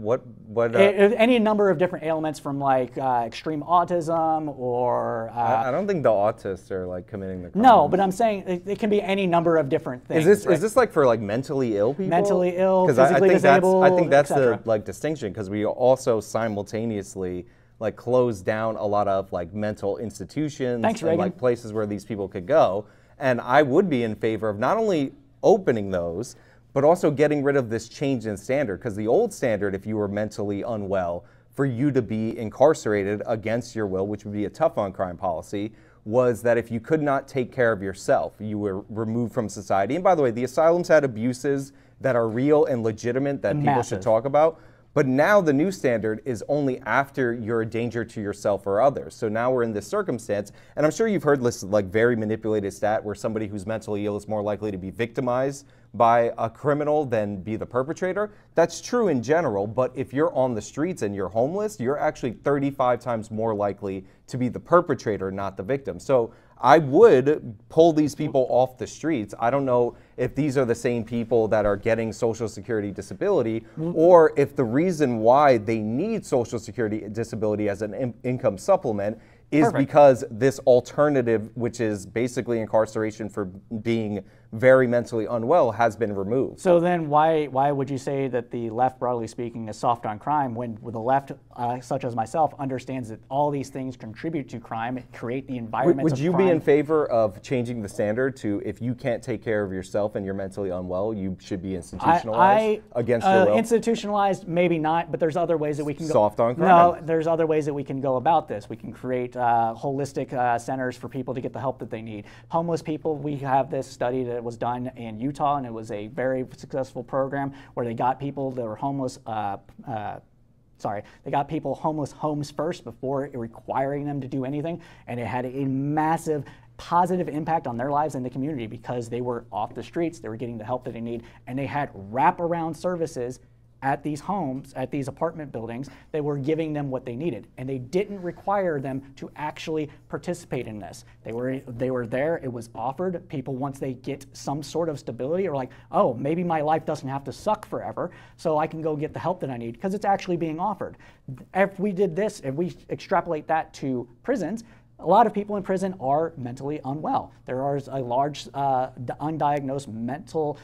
Any number of different ailments, from like extreme autism or. I don't think the autists are like committing the crime. No, but I'm saying it can be any number of different things. Is this like for like mentally ill people? Mentally ill, physically disabled. I think that's the like distinction, because we also simultaneously like close down a lot of like mental institutions and like places where these people could go. And I would be in favor of not only opening those, but also getting rid of this change in standard. Because the old standard, if you were mentally unwell, for you to be incarcerated against your will, which would be a tough on crime policy, was that if you could not take care of yourself, you were removed from society. And by the way, the asylums had abuses that are real and legitimate that people should talk about. But now the new standard is only after you're a danger to yourself or others. So now we're in this circumstance, and I'm sure you've heard this like very manipulated stat where somebody who's mentally ill is more likely to be victimized by a criminal than be the perpetrator. That's true in general, but if you're on the streets and you're homeless, you're actually 35 times more likely to be the perpetrator, not the victim. So I would pull these people off the streets. I don't know if these are the same people that are getting Social Security disability, or if the reason why they need Social Security disability as an income supplement is because this alternative, which is basically incarceration for being very mentally unwell, has been removed. So then why would you say that the left, broadly speaking, is soft on crime when the left, such as myself, understands that all these things contribute to crime, create the environment Would you be in favor of changing the standard to, if you can't take care of yourself and you're mentally unwell, you should be institutionalized against your will? Institutionalized, maybe not, but there's other ways that we can go. Soft on crime? No, there's other ways that we can go about this. We can create holistic centers for people to get the help that they need. Homeless people, we have this study that was done in Utah, and it was a very successful program where they got people that were homeless, they got people homeless homes first before requiring them to do anything, and it had a massive positive impact on their lives and the community because they were off the streets, they were getting the help that they need, and they had wraparound services at these homes, at these apartment buildings. They were giving them what they needed, and they didn't require them to actually participate in this. They were there, it was offered. People, once they get some sort of stability, are like, oh, maybe my life doesn't have to suck forever, so I can go get the help that I need, because it's actually being offered. If we did this, if we extrapolate that to prisons, a lot of people in prison are mentally unwell. There is a large undiagnosed mental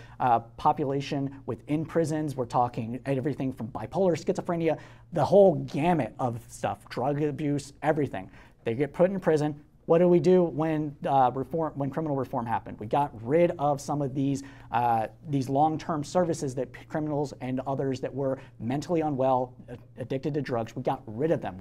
population within prisons. We're talking everything from bipolar, schizophrenia, the whole gamut of stuff, drug abuse, everything. They get put in prison. What do we do when criminal reform happened? We got rid of some of these long-term services that criminals and others that were mentally unwell, addicted to drugs. We got rid of them.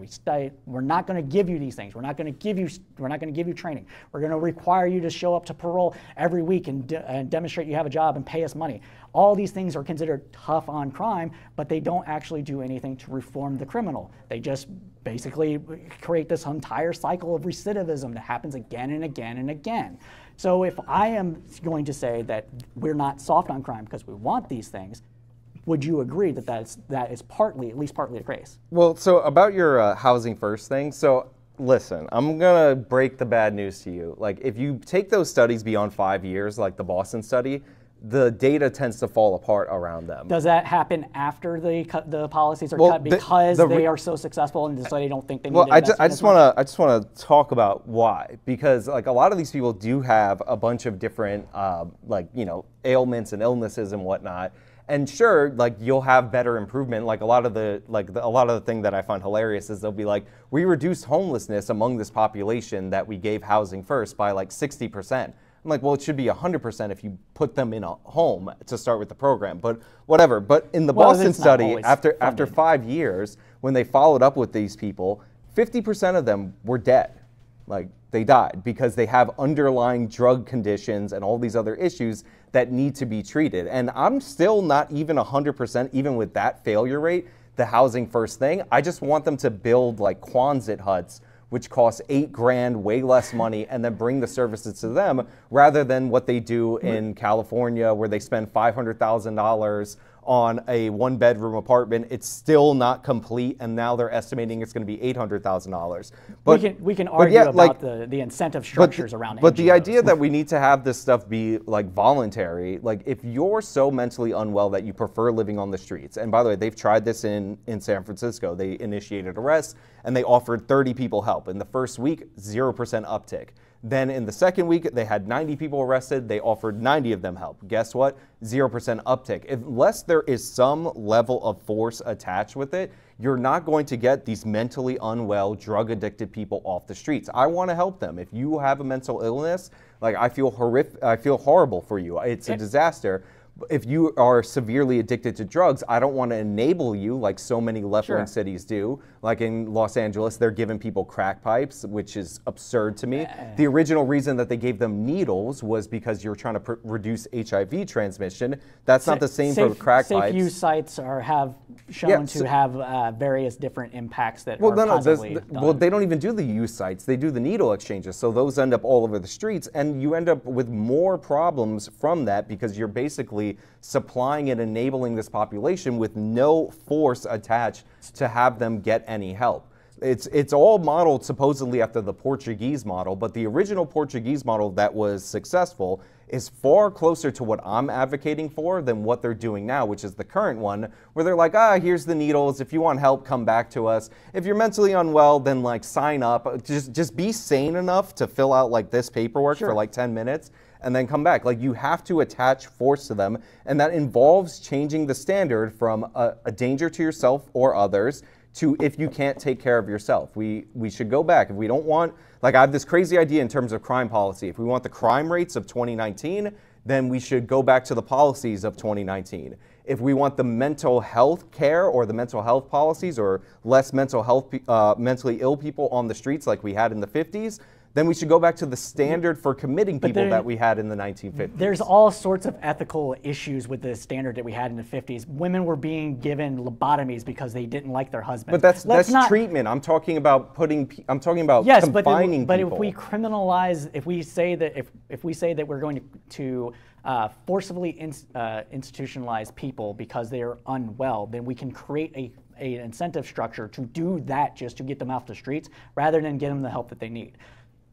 We're not going to give you these things. We're not going to give you training. We're going to require you to show up to parole every week and demonstrate you have a job and pay us money. All these things are considered tough on crime, but they don't actually do anything to reform the criminal. They just basically create this entire cycle of recidivism that happens again and again and again. So if I am going to say that we're not soft on crime because we want these things, would you agree that that is partly, at least partly the case? Well, so about your housing first thing, so listen, I'm gonna break the bad news to you. Like, if you take those studies beyond 5 years, like the Boston study, the data tends to fall apart around them. Does that happen after the policies are Well, cut because they are so successful and so they don't think they need to invest I just want to talk about why, because like a lot of these people do have a bunch of different like, you know, ailments and illnesses and whatnot. And sure, like you'll have better improvement. Like a lot of the thing that I find hilarious is they'll be like, we reduced homelessness among this population that we gave housing first by like 60%. I'm like, well, it should be 100% if you put them in a home to start with the program, but whatever. But in the Boston study, after 5 years, when they followed up with these people, 50% of them were dead. Like they died because they have underlying drug conditions and all these other issues that need to be treated. And I'm still not even 100%, even with that failure rate, the housing first thing. I just want them to build like Quonset huts, which costs $8 grand, way less money, and then bring the services to them, rather than what they do in California, where they spend $500,000 on a one-bedroom apartment. It's still not complete, and now they're estimating it's going to be $800,000. But we can argue about the incentive structures around. But the idea that we need to have this stuff be like voluntary, like if you're so mentally unwell that you prefer living on the streets, and by the way, they've tried this in San Francisco. They initiated arrests and they offered 30 people help. In the first week, 0% uptick. Then in the second week, they had 90 people arrested. They offered 90 of them help. Guess what? 0% uptick. Unless there is some level of force attached with it, you're not going to get these mentally unwell, drug-addicted people off the streets. I want to help them. If you have a mental illness, like I feel horrible for you. It's a disaster. If you are severely addicted to drugs, I don't want to enable you like so many left-wing cities do. Like in Los Angeles, they're giving people crack pipes, which is absurd to me. The original reason that they gave them needles was because you're trying to reduce HIV transmission. That's not the same for crack pipes. Safe use sites have shown to have various different impacts that are positively done. Well, they don't even do the use sites. They do the needle exchanges. So those end up all over the streets, and you end up with more problems from that because you're basically supplying and enabling this population with no force attached to have them get any help. It's all modeled supposedly after the Portuguese model, but the original Portuguese model that was successful is far closer to what I'm advocating for than what they're doing now, which is the current one, where they're like, here's the needles. If you want help, come back to us. If you're mentally unwell, then like sign up. Just be sane enough to fill out like this paperwork for like 10 minutes. And then come back. Like you have to attach force to them, and that involves changing the standard from a danger to yourself or others to if you can't take care of yourself. We should go back. If we don't want, like I have this crazy idea in terms of crime policy. If we want the crime rates of 2019, then we should go back to the policies of 2019. If we want the mental health care or the mental health policies or less mental health, mentally ill people on the streets like we had in the 50s, then we should go back to the standard for committing people that we had in the 1950s. There's all sorts of ethical issues with the standard that we had in the 50s. Women were being given lobotomies because they didn't like their husbands. But that's treatment. I'm talking about confining people. But if we criminalize, if we say that we're going to forcibly institutionalize people because they are unwell, then we can create an incentive structure to do that just to get them off the streets rather than get them the help that they need.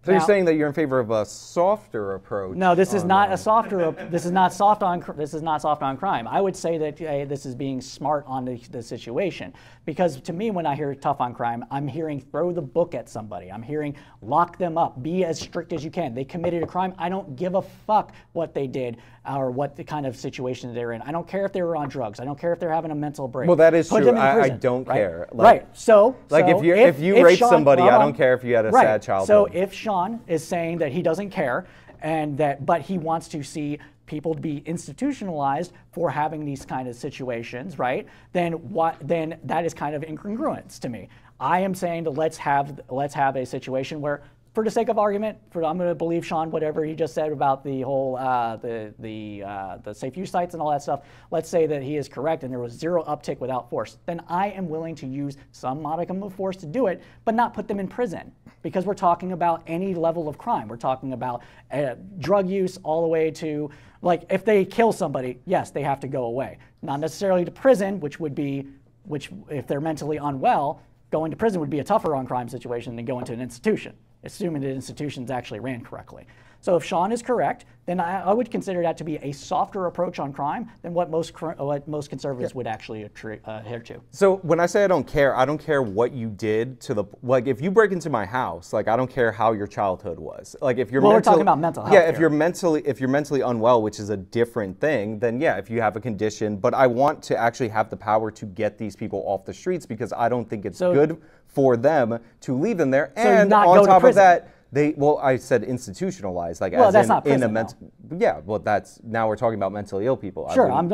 So you're saying that you're in favor of a softer approach? No, this is not a softer. This is not soft on. This is not soft on crime. I would say that this is being smart on the situation, because to me, when I hear tough on crime, I'm hearing throw the book at somebody. I'm hearing lock them up, be as strict as you can. They committed a crime. I don't give a fuck what they did or what the kind of situation they're in. I don't care if they were on drugs. I don't care if they're having a mental break. Well, that is true. I don't care. Right. So if you rape somebody, I don't care if you had a sad childhood. So if Sean is saying that he doesn't care, but he wants to see people be institutionalized for having these kind of situations, right? Then that is kind of incongruence to me. I am saying that let's have a situation where, for the sake of argument, I'm going to believe Sean whatever he just said about the whole the safe use sites and all that stuff. Let's say that he is correct and there was zero uptick without force. Then I am willing to use some modicum of force to do it, but not put them in prison, because we're talking about any level of crime. We're talking about drug use all the way to, like, if they kill somebody, yes, they have to go away. Not necessarily to prison, which if they're mentally unwell, going to prison would be a tougher on crime situation than going to an institution, assuming the institution's actually ran correctly. So if Sean is correct, then I would consider that to be a softer approach on crime than what most conservatives would actually adhere to. So when I say I don't care what you did to the, like if you break into my house, like I don't care how your childhood was. Like if you're we're talking about mental health. Yeah, if you're mentally unwell, which is a different thing, then yeah, if you have a condition, but I want to actually have the power to get these people off the streets because I don't think it's good for them to leave them there. And on top of that, I said institutionalized, like well, as that's in, not prison, in a mental. Yeah, well, now we're talking about mentally ill people. Sure, we're talking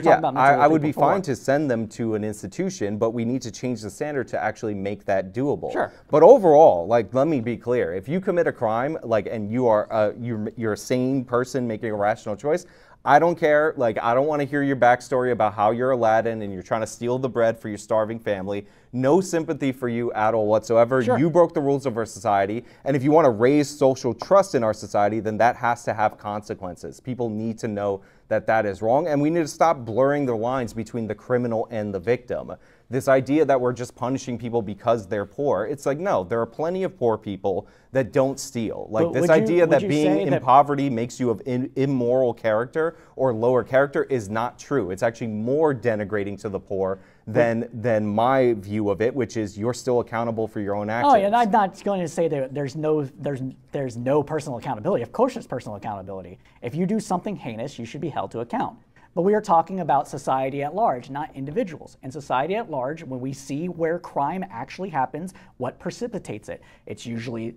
about mentally ill I would be before. fine to send them to an institution, but we need to change the standard to actually make that doable. Sure. But overall, like, let me be clear: if you commit a crime, like, and you are you're a sane person making a rational choice, I don't care. Like, I don't want to hear your backstory about how you're Aladdin and you're trying to steal the bread for your starving family. No sympathy for you at all whatsoever. Sure. You broke the rules of our society. And if you want to raise social trust in our society, then that has to have consequences. People need to know that that is wrong. And we need to stop blurring the lines between the criminal and the victim. This idea that we're just punishing people because they're poor, it's like, no, there are plenty of poor people that don't steal. Like this idea that being in poverty makes you of immoral character or lower character is not true. It's actually more denigrating to the poor than my view of it, which is you're still accountable for your own actions. Oh, and I'm not going to say that there's no personal accountability. Of course there's personal accountability. If you do something heinous, you should be held to account. But we are talking about society at large, not individuals. And society at large, when we see where crime actually happens, what precipitates it? It's usually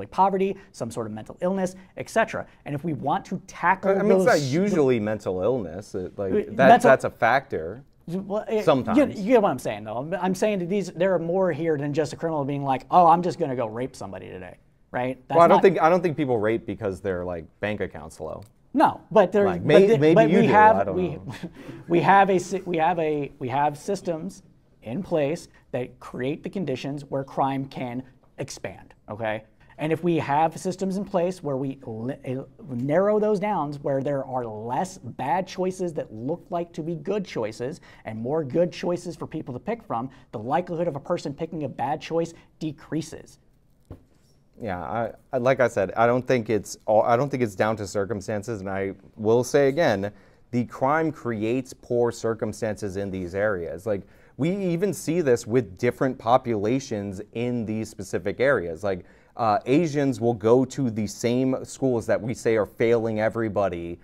poverty, some sort of mental illness, etc. And if we want to tackle I mean, those, it's not usually mental illness. That's a factor. Well, sometimes. You get what I'm saying, though. I'm saying that there are more here than just a criminal being like, oh, I'm just going to go rape somebody today, right? Well, I don't think people rape because their like bank accounts low. No, but there's like, maybe you do. I don't know. We have systems in place that create the conditions where crime can expand. Okay. And if we have systems in place where we narrow those down, where there are less bad choices that look like to be good choices and more good choices for people to pick from, the likelihood of a person picking a bad choice decreases. Yeah, like I said, I don't think it's down to circumstances, and I will say again, the crime creates poor circumstances in these areas. Like we even see this with different populations in these specific areas. Like Asians will go to the same schools that we say are failing everybody,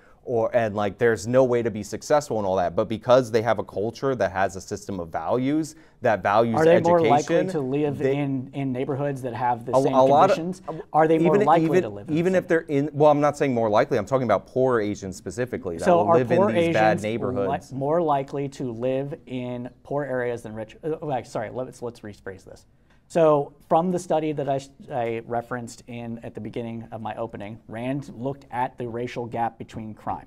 and like there's no way to be successful and all that. But because they have a culture that has a system of values that values education, are they more likely to live in neighborhoods that have the same conditions? Are they more likely to live? Even if they're in, well, I'm not saying more likely. I'm talking about poor Asians specifically that will live in these bad neighborhoods. More likely to live in poor areas than rich? Sorry, let's rephrase this. So from the study that I referenced at the beginning of my opening, Rand looked at the racial gap between crime.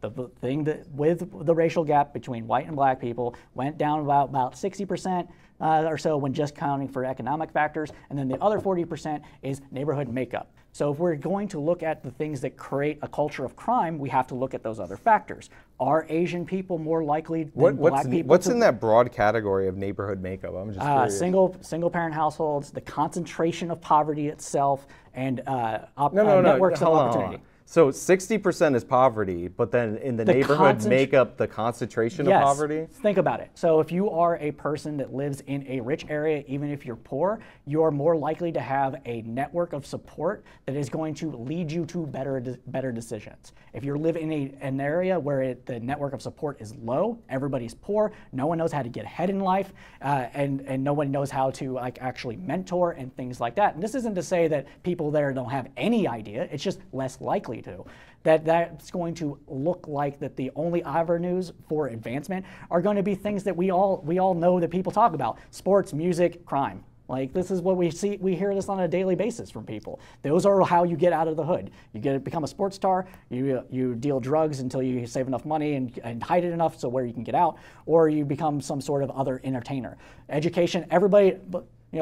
The thing that with the racial gap between white and black people went down about 60% or so when just counting for economic factors, and then the other 40% is neighborhood makeup. So if we're going to look at the things that create a culture of crime, we have to look at those other factors. Are Asian people more likely than black people? What's in that broad category of neighborhood makeup? I'm just curious. Single parent households, the concentration of poverty itself, and networks of opportunity. So 60% is poverty, but then in the neighborhood make up the concentration of poverty? Think about it. So if you are a person that lives in a rich area, even if you're poor, you're more likely to have a network of support that is going to lead you to better decisions. If you live in an area where the network of support is low, everybody's poor, no one knows how to get ahead in life, and no one knows how to actually mentor and things like that. And this isn't to say that people there don't have any idea, it's just less likely to. That's going to look like that the only avenues for advancement are going to be things that we all know that people talk about: sports, music, crime. Like this is what we see. We hear this on a daily basis from people. Those are how you get out of the hood. You become a sports star. You deal drugs until you save enough money and hide it enough so where you can get out, or you become some sort of other entertainer. Education. Everybody.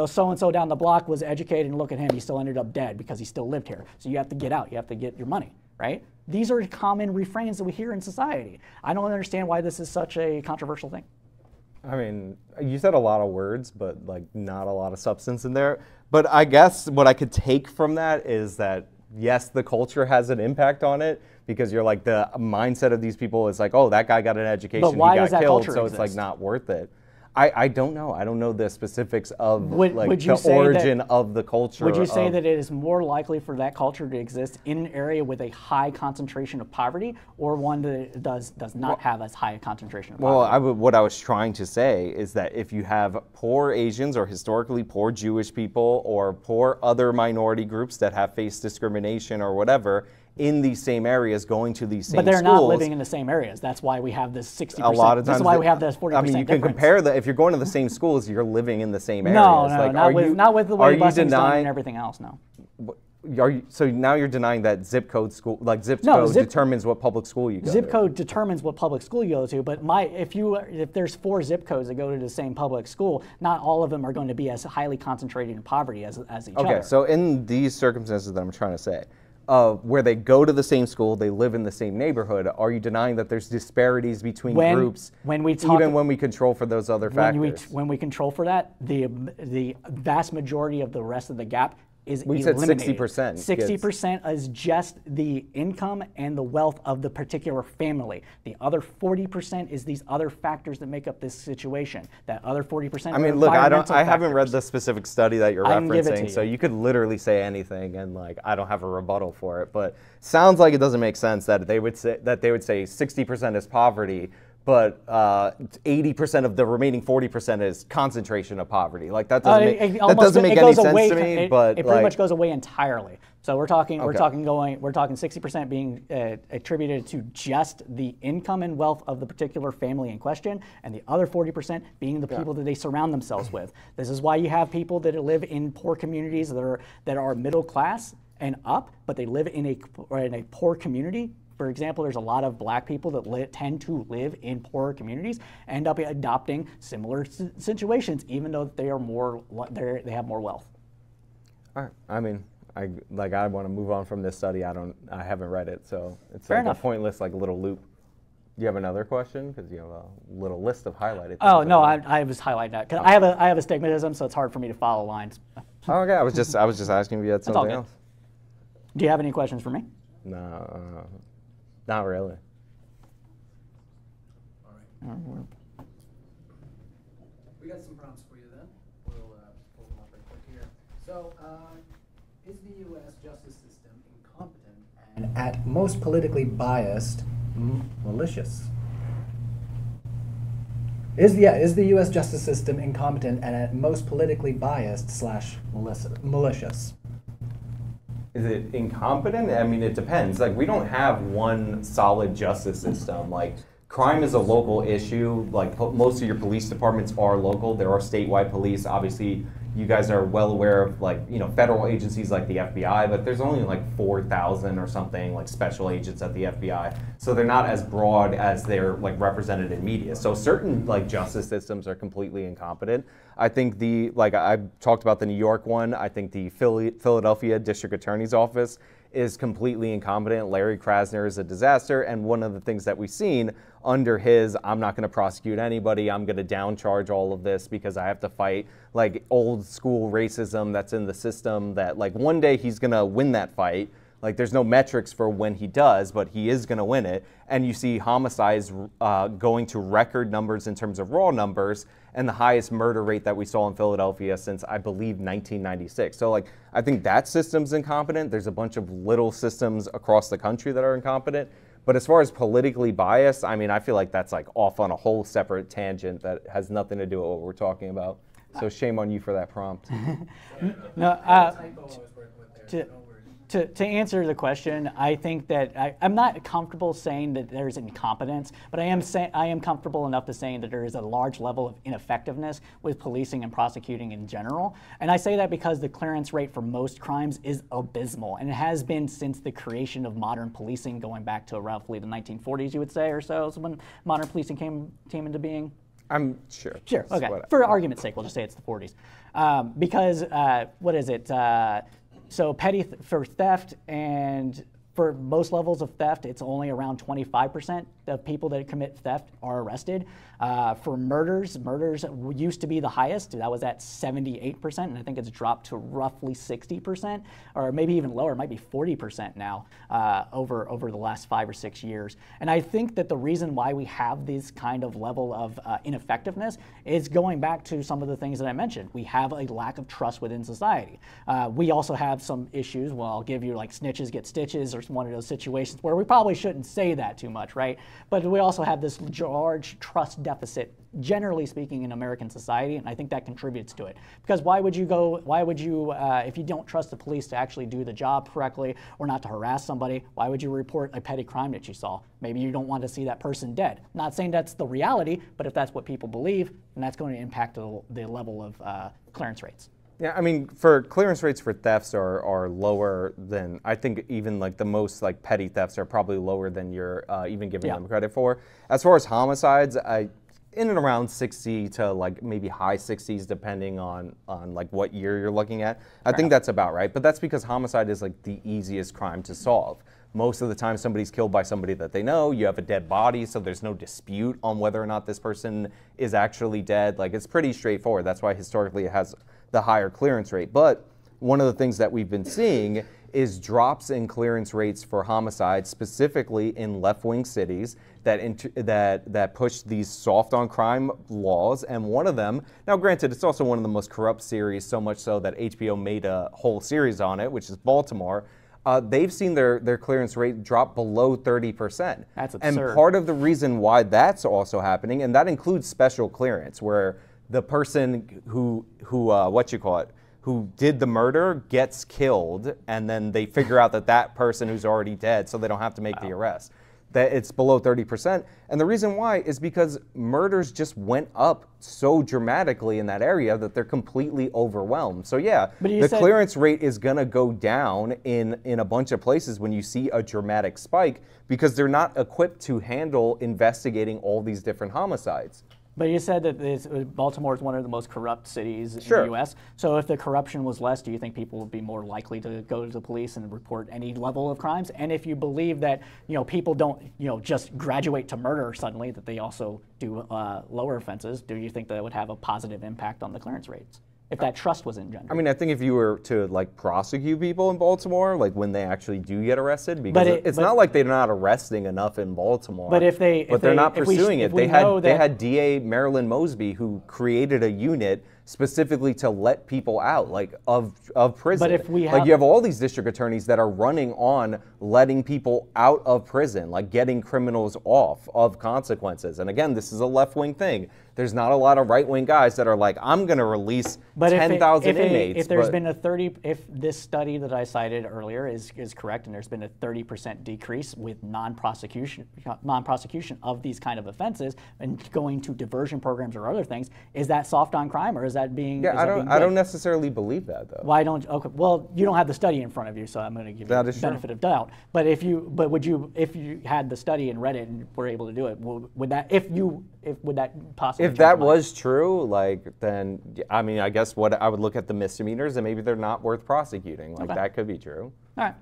So-and-so down the block was educated, and look at him, he still ended up dead because he still lived here. So you have to get out, you have to get your money, right? These are common refrains that we hear in society. I don't understand why this is such a controversial thing. I mean, you said a lot of words, but like not a lot of substance in there. But I guess what I could take from that is that yes, the culture has an impact on it because you're like, the mindset of these people is like, oh, that guy got an education, But why he does got that killed, culture so it's like exist? not worth it. I don't know. I don't know the specifics of Would you the say origin of the culture. Would you say that it is more likely for that culture to exist in an area with a high concentration of poverty, or one that does not have as high a concentration of poverty? Well, what I was trying to say is that if you have poor Asians or historically poor Jewish people or poor other minority groups that have faced discrimination or whatever in these same areas going to these same schools. But they're not living in the same areas. That's why we have this 60%. A lot of times, this is why we have this 40% I mean, you can difference. compare if you're going to the same schools, you're living in the same areas. No, like, not with the way busing's done and everything else, no. So now you're denying that zip code school, like zip No, code determines what public school you go to. Zip code determines what public school you go to, but if there's 4 zip codes that go to the same public school, not all of them are going to be as highly concentrated in poverty as each other. Okay, so in these circumstances that I'm trying to say, where they go to the same school, they live in the same neighborhood, are you denying that there's disparities between groups when we control for those other factors? When we control for that, the vast majority of the rest of the gap is eliminated. We said 60%. 60% is just the income and the wealth of the particular family. The other 40% is these other factors that make up this situation. That other 40%. I mean, look, I haven't read the specific study that you're referencing, so you could literally say anything, and like I don't have a rebuttal for it. But sounds like it doesn't make sense that they would say 60% is poverty, but 80% of the remaining 40% is concentration of poverty. Like that doesn't make any sense to me. But it pretty much goes away entirely. So we're talking 60% being attributed to just the income and wealth of the particular family in question, and the other 40% being the people that they surround themselves with. This is why you have people that live in poor communities that are middle class and up, but they live in a poor community. For example, there's a lot of black people that tend to live in poorer communities, end up adopting similar situations, even though they have more wealth. All right. I mean, I want to move on from this study. I haven't read it, so it's Fair like enough. a pointless little loop. Do you have another question? Because you have a little list of highlighted things. Oh no, I was highlighting that because I have a stigmatism, so it's hard for me to follow lines. Oh, okay, I was just asking if you had something else. Do you have any questions for me? No. Not really. All right. We got some prompts for you then. We'll pull them up right quick here. So, is the U.S. justice system incompetent and at most politically biased, malicious? Is the U.S. justice system incompetent and at most politically biased / malicious? Is it incompetent? I mean, it depends. Like, we don't have one solid justice system. Like, crime is a local issue. Like, most of your police departments are local. There are statewide police. Obviously, you guys are well aware of, like, you know, federal agencies like the FBI, but there's only like 4,000 or something, like, special agents at the FBI. So they're not as broad as they're, like, represented in media. So certain, like, justice systems are completely incompetent. I think I talked about the New York one. I think the Philadelphia District Attorney's Office is completely incompetent. Larry Krasner is a disaster, and one of the things that we've seen under his, I'm not going to prosecute anybody, I'm going to downcharge all of this because I have to fight like old school racism that's in the system, that like one day he's going to win that fight. Like, there's no metrics for when he does, but he is going to win it. And you see homicides going to record numbers in terms of raw numbers, and the highest murder rate that we saw in Philadelphia since, I believe, 1996. So, like, I think that system's incompetent. There's a bunch of little systems across the country that are incompetent. But as far as politically biased, I mean, I feel like that's like off on a whole separate tangent that has nothing to do with what we're talking about. So shame on you for that prompt. To answer the question, I think that I'm not comfortable saying that there's incompetence, but I am comfortable enough to saying that there is a large level of ineffectiveness with policing and prosecuting in general. And I say that because the clearance rate for most crimes is abysmal, and it has been since the creation of modern policing, going back to roughly the 1940s, you would say, or so, is when modern policing came into being. I'm sure. Sure, okay. For argument's sake, we'll just say it's the 40s. Because, what is it? So petty for theft and For most levels of theft, it's only around 25% of people that commit theft are arrested. For murders used to be the highest. That was at 78%, and I think it's dropped to roughly 60%, or maybe even lower. It might be 40% now over the last 5 or 6 years. And I think that the reason why we have this kind of level of ineffectiveness is going back to some of the things that I mentioned. We have a lack of trust within society. We also have some issues. Well, I'll give you like snitches get stitches, or one of those situations where we probably shouldn't say that too much, right? But we also have this large trust deficit, generally speaking, in American society, and I think that contributes to it. Because why would you, if you don't trust the police to actually do the job correctly or not to harass somebody, why would you report a petty crime that you saw? Maybe you don't want to see that person dead. Not saying that's the reality, but if that's what people believe, then that's going to impact the level of clearance rates. Yeah, I mean, for clearance rates for thefts are lower than, I think even like the most like petty thefts are probably lower than you're even giving them credit for. As far as homicides, in and around 60 to like maybe high 60s, depending on like what year you're looking at. I think that's about right, but that's because homicide is like the easiest crime to solve. Most of the time somebody's killed by somebody that they know, you have a dead body, so there's no dispute on whether or not this person is actually dead. Like, it's pretty straightforward. That's why historically it has the higher clearance rate. But one of the things that we've been seeing is drops in clearance rates for homicides, specifically in left-wing cities that push these soft on crime laws. And one of them, now granted, it's also one of the most corrupt series, so much so that HBO made a whole series on it, which is Baltimore. They've seen their clearance rate drop below 30%. That's absurd. And part of the reason why that's also happening, and that includes special clearance, where the person who did the murder gets killed, and then they figure out that person who's already dead, so they don't have to make the arrest. That it's below 30%. And the reason why is because murders just went up so dramatically in that area that they're completely overwhelmed. So yeah, the clearance rate is gonna go down in a bunch of places when you see a dramatic spike, because they're not equipped to handle investigating all these different homicides. But you said that Baltimore is one of the most corrupt cities in the U.S. So if the corruption was less, do you think people would be more likely to go to the police and report any level of crimes? And if you believe that people don't just graduate to murder suddenly, that they also do lower offenses, do you think that would have a positive impact on the clearance rates if that trust was engendered? I mean, I think if you were to like prosecute people in Baltimore, like when they actually do get arrested, because it's not like they're not arresting enough in Baltimore. But they're not pursuing it. They had DA Marilyn Mosby, who created a unit specifically to let people out, like of prison. But if we have, like, you have all these district attorneys that are running on letting people out of prison, like getting criminals off of consequences. And again, this is a left-wing thing. There's not a lot of right-wing guys that are like, I'm going to release 10,000 inmates. If there's been if this study that I cited earlier is correct, and there's been a 30% decrease with non-prosecution of these kind of offenses and going to diversion programs or other things, is that soft on crime, or is that being? Yeah, I don't necessarily believe that, though. Why don't? Okay, well, you don't have the study in front of you, so I'm going to give you the benefit of doubt. But if you had the study and read it and were able to do it, would that possibly? If that was true, like, then I mean, I guess I would look at the misdemeanors, and maybe they're not worth prosecuting. Like, that could be true. All right.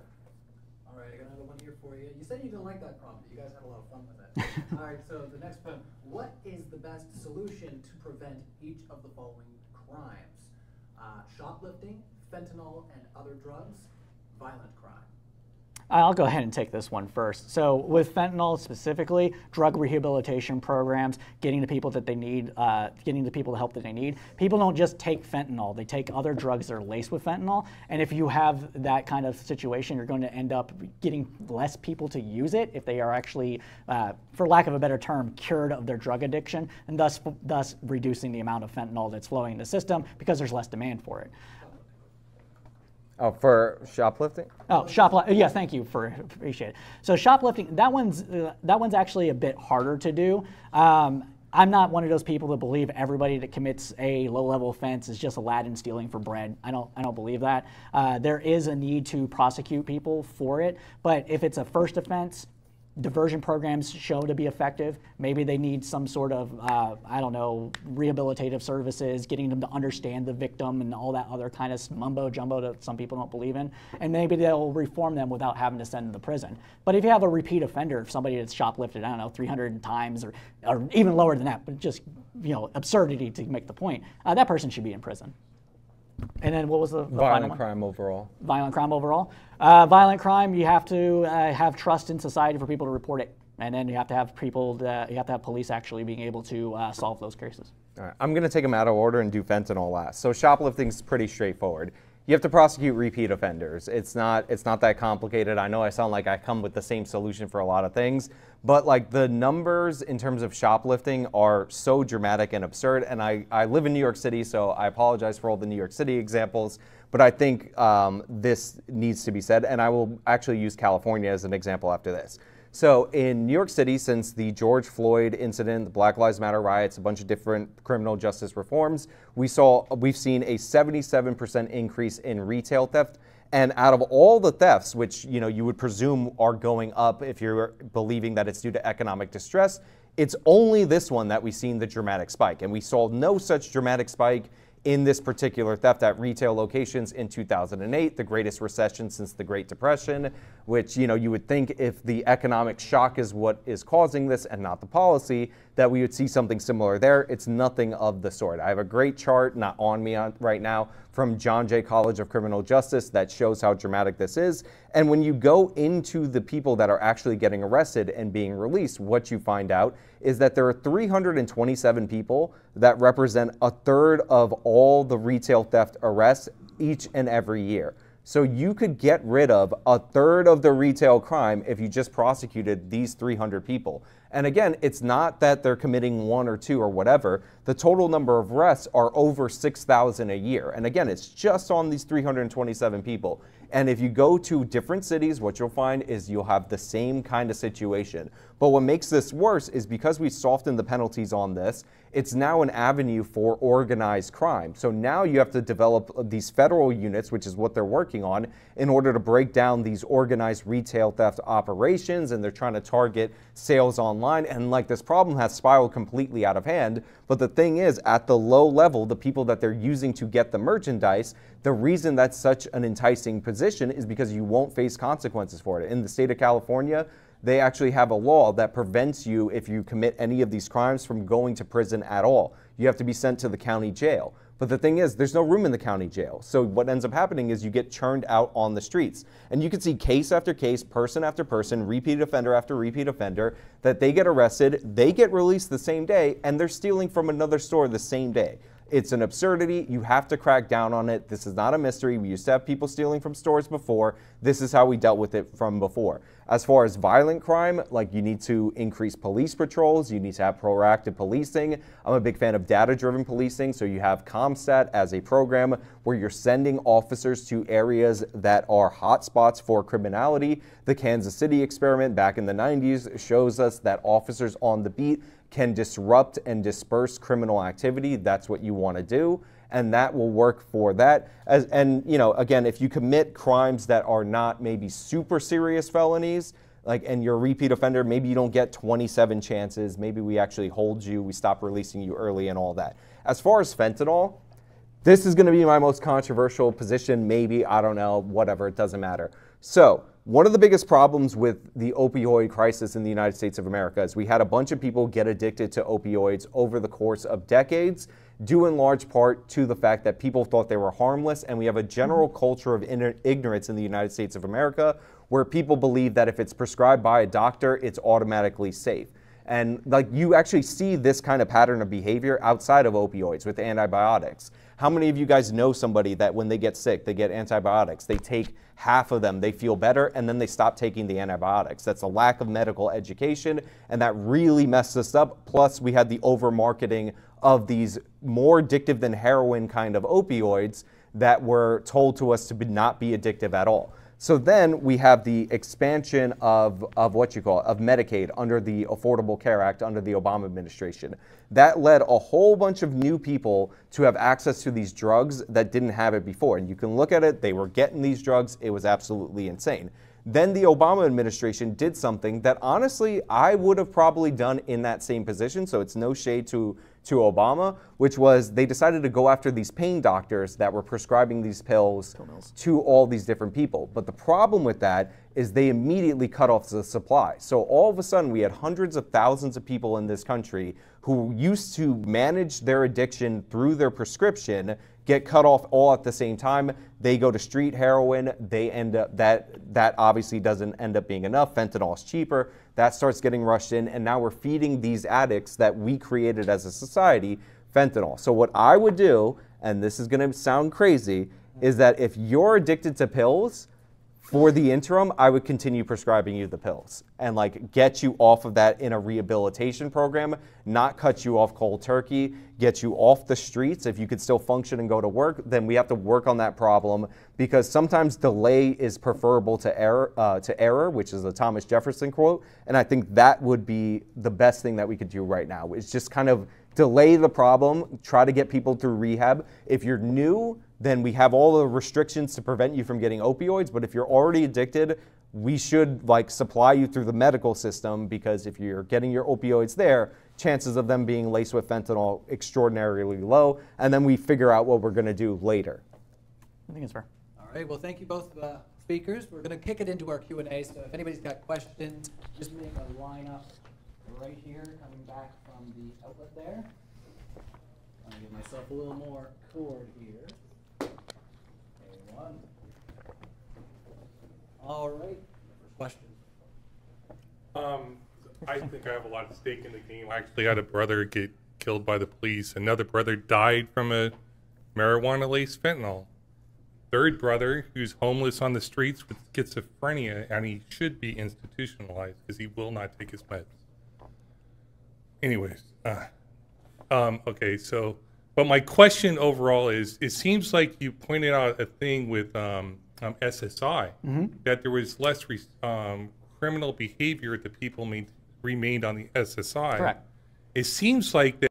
All right, I got another one here for you. You said you didn't like that problem. You guys had a lot of fun with it. All right, so the next one. What is the best solution to prevent each of the following crimes? Shoplifting, fentanyl and other drugs, violent crime. I'll go ahead and take this one first. So with fentanyl specifically, drug rehabilitation programs, getting the people that they need, getting the people the help that they need. People don't just take fentanyl, they take other drugs that are laced with fentanyl. And if you have that kind of situation, you're going to end up getting less people to use it if they are actually, for lack of a better term, cured of their drug addiction, and thus reducing the amount of fentanyl that's flowing in the system because there's less demand for it. Oh, for shoplifting? Oh, yeah, thank you appreciate it. So shoplifting, that one's actually a bit harder to do. I'm not one of those people that believe everybody that commits a low-level offense is just Aladdin stealing for bread. I don't believe that. There is a need to prosecute people for it, but if it's a first offense, diversion programs show to be effective. Maybe they need some sort of, I don't know, rehabilitative services, getting them to understand the victim and all that other kind of mumbo jumbo that some people don't believe in. And maybe they'll reform them without having to send them to prison. But if you have a repeat offender, if somebody that's shoplifted, I don't know, 300 times or even lower than that, but just, you know, absurdity to make the point, that person should be in prison. And then what was the violent crime overall? Violent crime overall. Violent crime, you have to have trust in society for people to report it, and then you have to have people. You have to have police actually being able to solve those cases. All right, I'm going to take them out of order and do fentanyl last. So shoplifting is pretty straightforward. You have to prosecute repeat offenders. It's not that complicated. I know I sound like I come with the same solution for a lot of things, but like the numbers in terms of shoplifting are so dramatic and absurd. And I live in New York City, so I apologize for all the New York City examples, but I think this needs to be said, and I will actually use California as an example after this. So in New York City, since the George Floyd incident, the Black Lives Matter riots, a bunch of different criminal justice reforms, we've seen a 77% increase in retail theft. And out of all the thefts, which you would presume are going up if you're believing that it's due to economic distress, it's only this one that we've seen the dramatic spike. And we saw no such dramatic spike in this particular theft at retail locations in 2008, the greatest recession since the Great Depression, which you would think if the economic shock is what is causing this and not the policy, that we would see something similar there. It's nothing of the sort. I have a great chart, not on me right now, from John Jay College of Criminal Justice that shows how dramatic this is. And when you go into the people that are actually getting arrested and being released, what you find out is that there are 327 people that represent a third of all the retail theft arrests each and every year. So you could get rid of a third of the retail crime if you just prosecuted these 300 people. And again, it's not that they're committing one or two or whatever. The total number of arrests are over 6,000 a year. And again, it's just on these 327 people. And if you go to different cities, what you'll find is you'll have the same kind of situation. But what makes this worse is because we softened the penalties on this, it's now an avenue for organized crime. So now you have to develop these federal units, which is what they're working on, in order to break down these organized retail theft operations, and they're trying to target sales online. And like, this problem has spiraled completely out of hand. But the thing is, at the low level, the people that they're using to get the merchandise, the reason that's such an enticing position is because you won't face consequences for it. In the state of California, they actually have a law that prevents you, if you commit any of these crimes, from going to prison at all. You have to be sent to the county jail. But the thing is, there's no room in the county jail. So what ends up happening is you get churned out on the streets. And you can see case after case, person after person, repeat offender after repeat offender, that they get arrested, they get released the same day, and they're stealing from another store the same day. It's an absurdity. You have to crack down on it. This is not a mystery. We used to have people stealing from stores before. This is how we dealt with it from before. As far as violent crime, like, you need to increase police patrols. You need to have proactive policing. I'm a big fan of data-driven policing. So you have CompStat as a program where you're sending officers to areas that are hotspots for criminality. The Kansas City experiment back in the 90s shows us that officers on the beat can disrupt and disperse criminal activity. That's what you want to do, and that will work for that. And again, if you commit crimes that are not maybe super serious felonies, and you're a repeat offender, maybe you don't get 27 chances. Maybe we actually hold you, we stop releasing you early and all that. As far as fentanyl, this is going to be my most controversial position, maybe, I don't know, whatever, it doesn't matter. So one of the biggest problems with the opioid crisis in the United States of America is we had a bunch of people get addicted to opioids over the course of decades, due in large part to the fact that people thought they were harmless, and we have a general culture of ignorance in the United States of America where people believe that if it's prescribed by a doctor, it's automatically safe. And you actually see this kind of pattern of behavior outside of opioids with antibiotics. How many of you guys know somebody that when they get sick, they get antibiotics, they take half of them, they feel better, and then they stop taking the antibiotics? That's a lack of medical education, and that really messed us up. Plus, we had the over-marketing of these more addictive than heroin kind of opioids that were told to us to not be addictive at all. So then we have the expansion of Medicaid under the Affordable Care Act under the Obama administration. That led a whole bunch of new people to have access to these drugs that didn't have it before. And you can look at it, they were getting these drugs, it was absolutely insane. Then the Obama administration did something that honestly I would have probably done in that same position, so it's no shade to Obama, which was they decided to go after these pain doctors that were prescribing these pills to all these different people. But the problem with that is they immediately cut off the supply. So all of a sudden we had hundreds of thousands of people in this country who used to manage their addiction through their prescription get cut off all at the same time. They go to street heroin. They end up, that obviously doesn't end up being enough. Fentanyl is cheaper. That starts getting rushed in, and now we're feeding these addicts that we created as a society fentanyl. So what I would do, and this is going to sound crazy, is that if you're addicted to pills, for the interim, I would continue prescribing you the pills and like get you off of that in a rehabilitation program, not cut you off cold turkey, get you off the streets. If you could still function and go to work, then we have to work on that problem, because sometimes delay is preferable to error, which is a Thomas Jefferson quote. And I think that would be the best thing that we could do right now, is just kind of delay the problem, try to get people through rehab. If you're new, then we have all the restrictions to prevent you from getting opioids. But if you're already addicted, we should like supply you through the medical system, because if you're getting your opioids there, chances of them being laced with fentanyl extraordinarily low. And then we figure out what we're going to do later. I think it's fair. All right, well, thank you both speakers. We're going to kick it into our Q&A, so if anybody's got questions, just make a line up right here, coming back from the outlet there. I'm going to give myself a little more cord here. One. All right, first question. I think I have a lot of stake in the game. I actually had a brother get killed by the police. Another brother died from a marijuana-laced fentanyl. Third brother, who's homeless on the streets with schizophrenia, and he should be institutionalized because he will not take his meds. Anyways, okay, so, but my question overall is, it seems like you pointed out a thing with SSI, that there was less criminal behavior that people remained on the SSI. Correct. It seems like that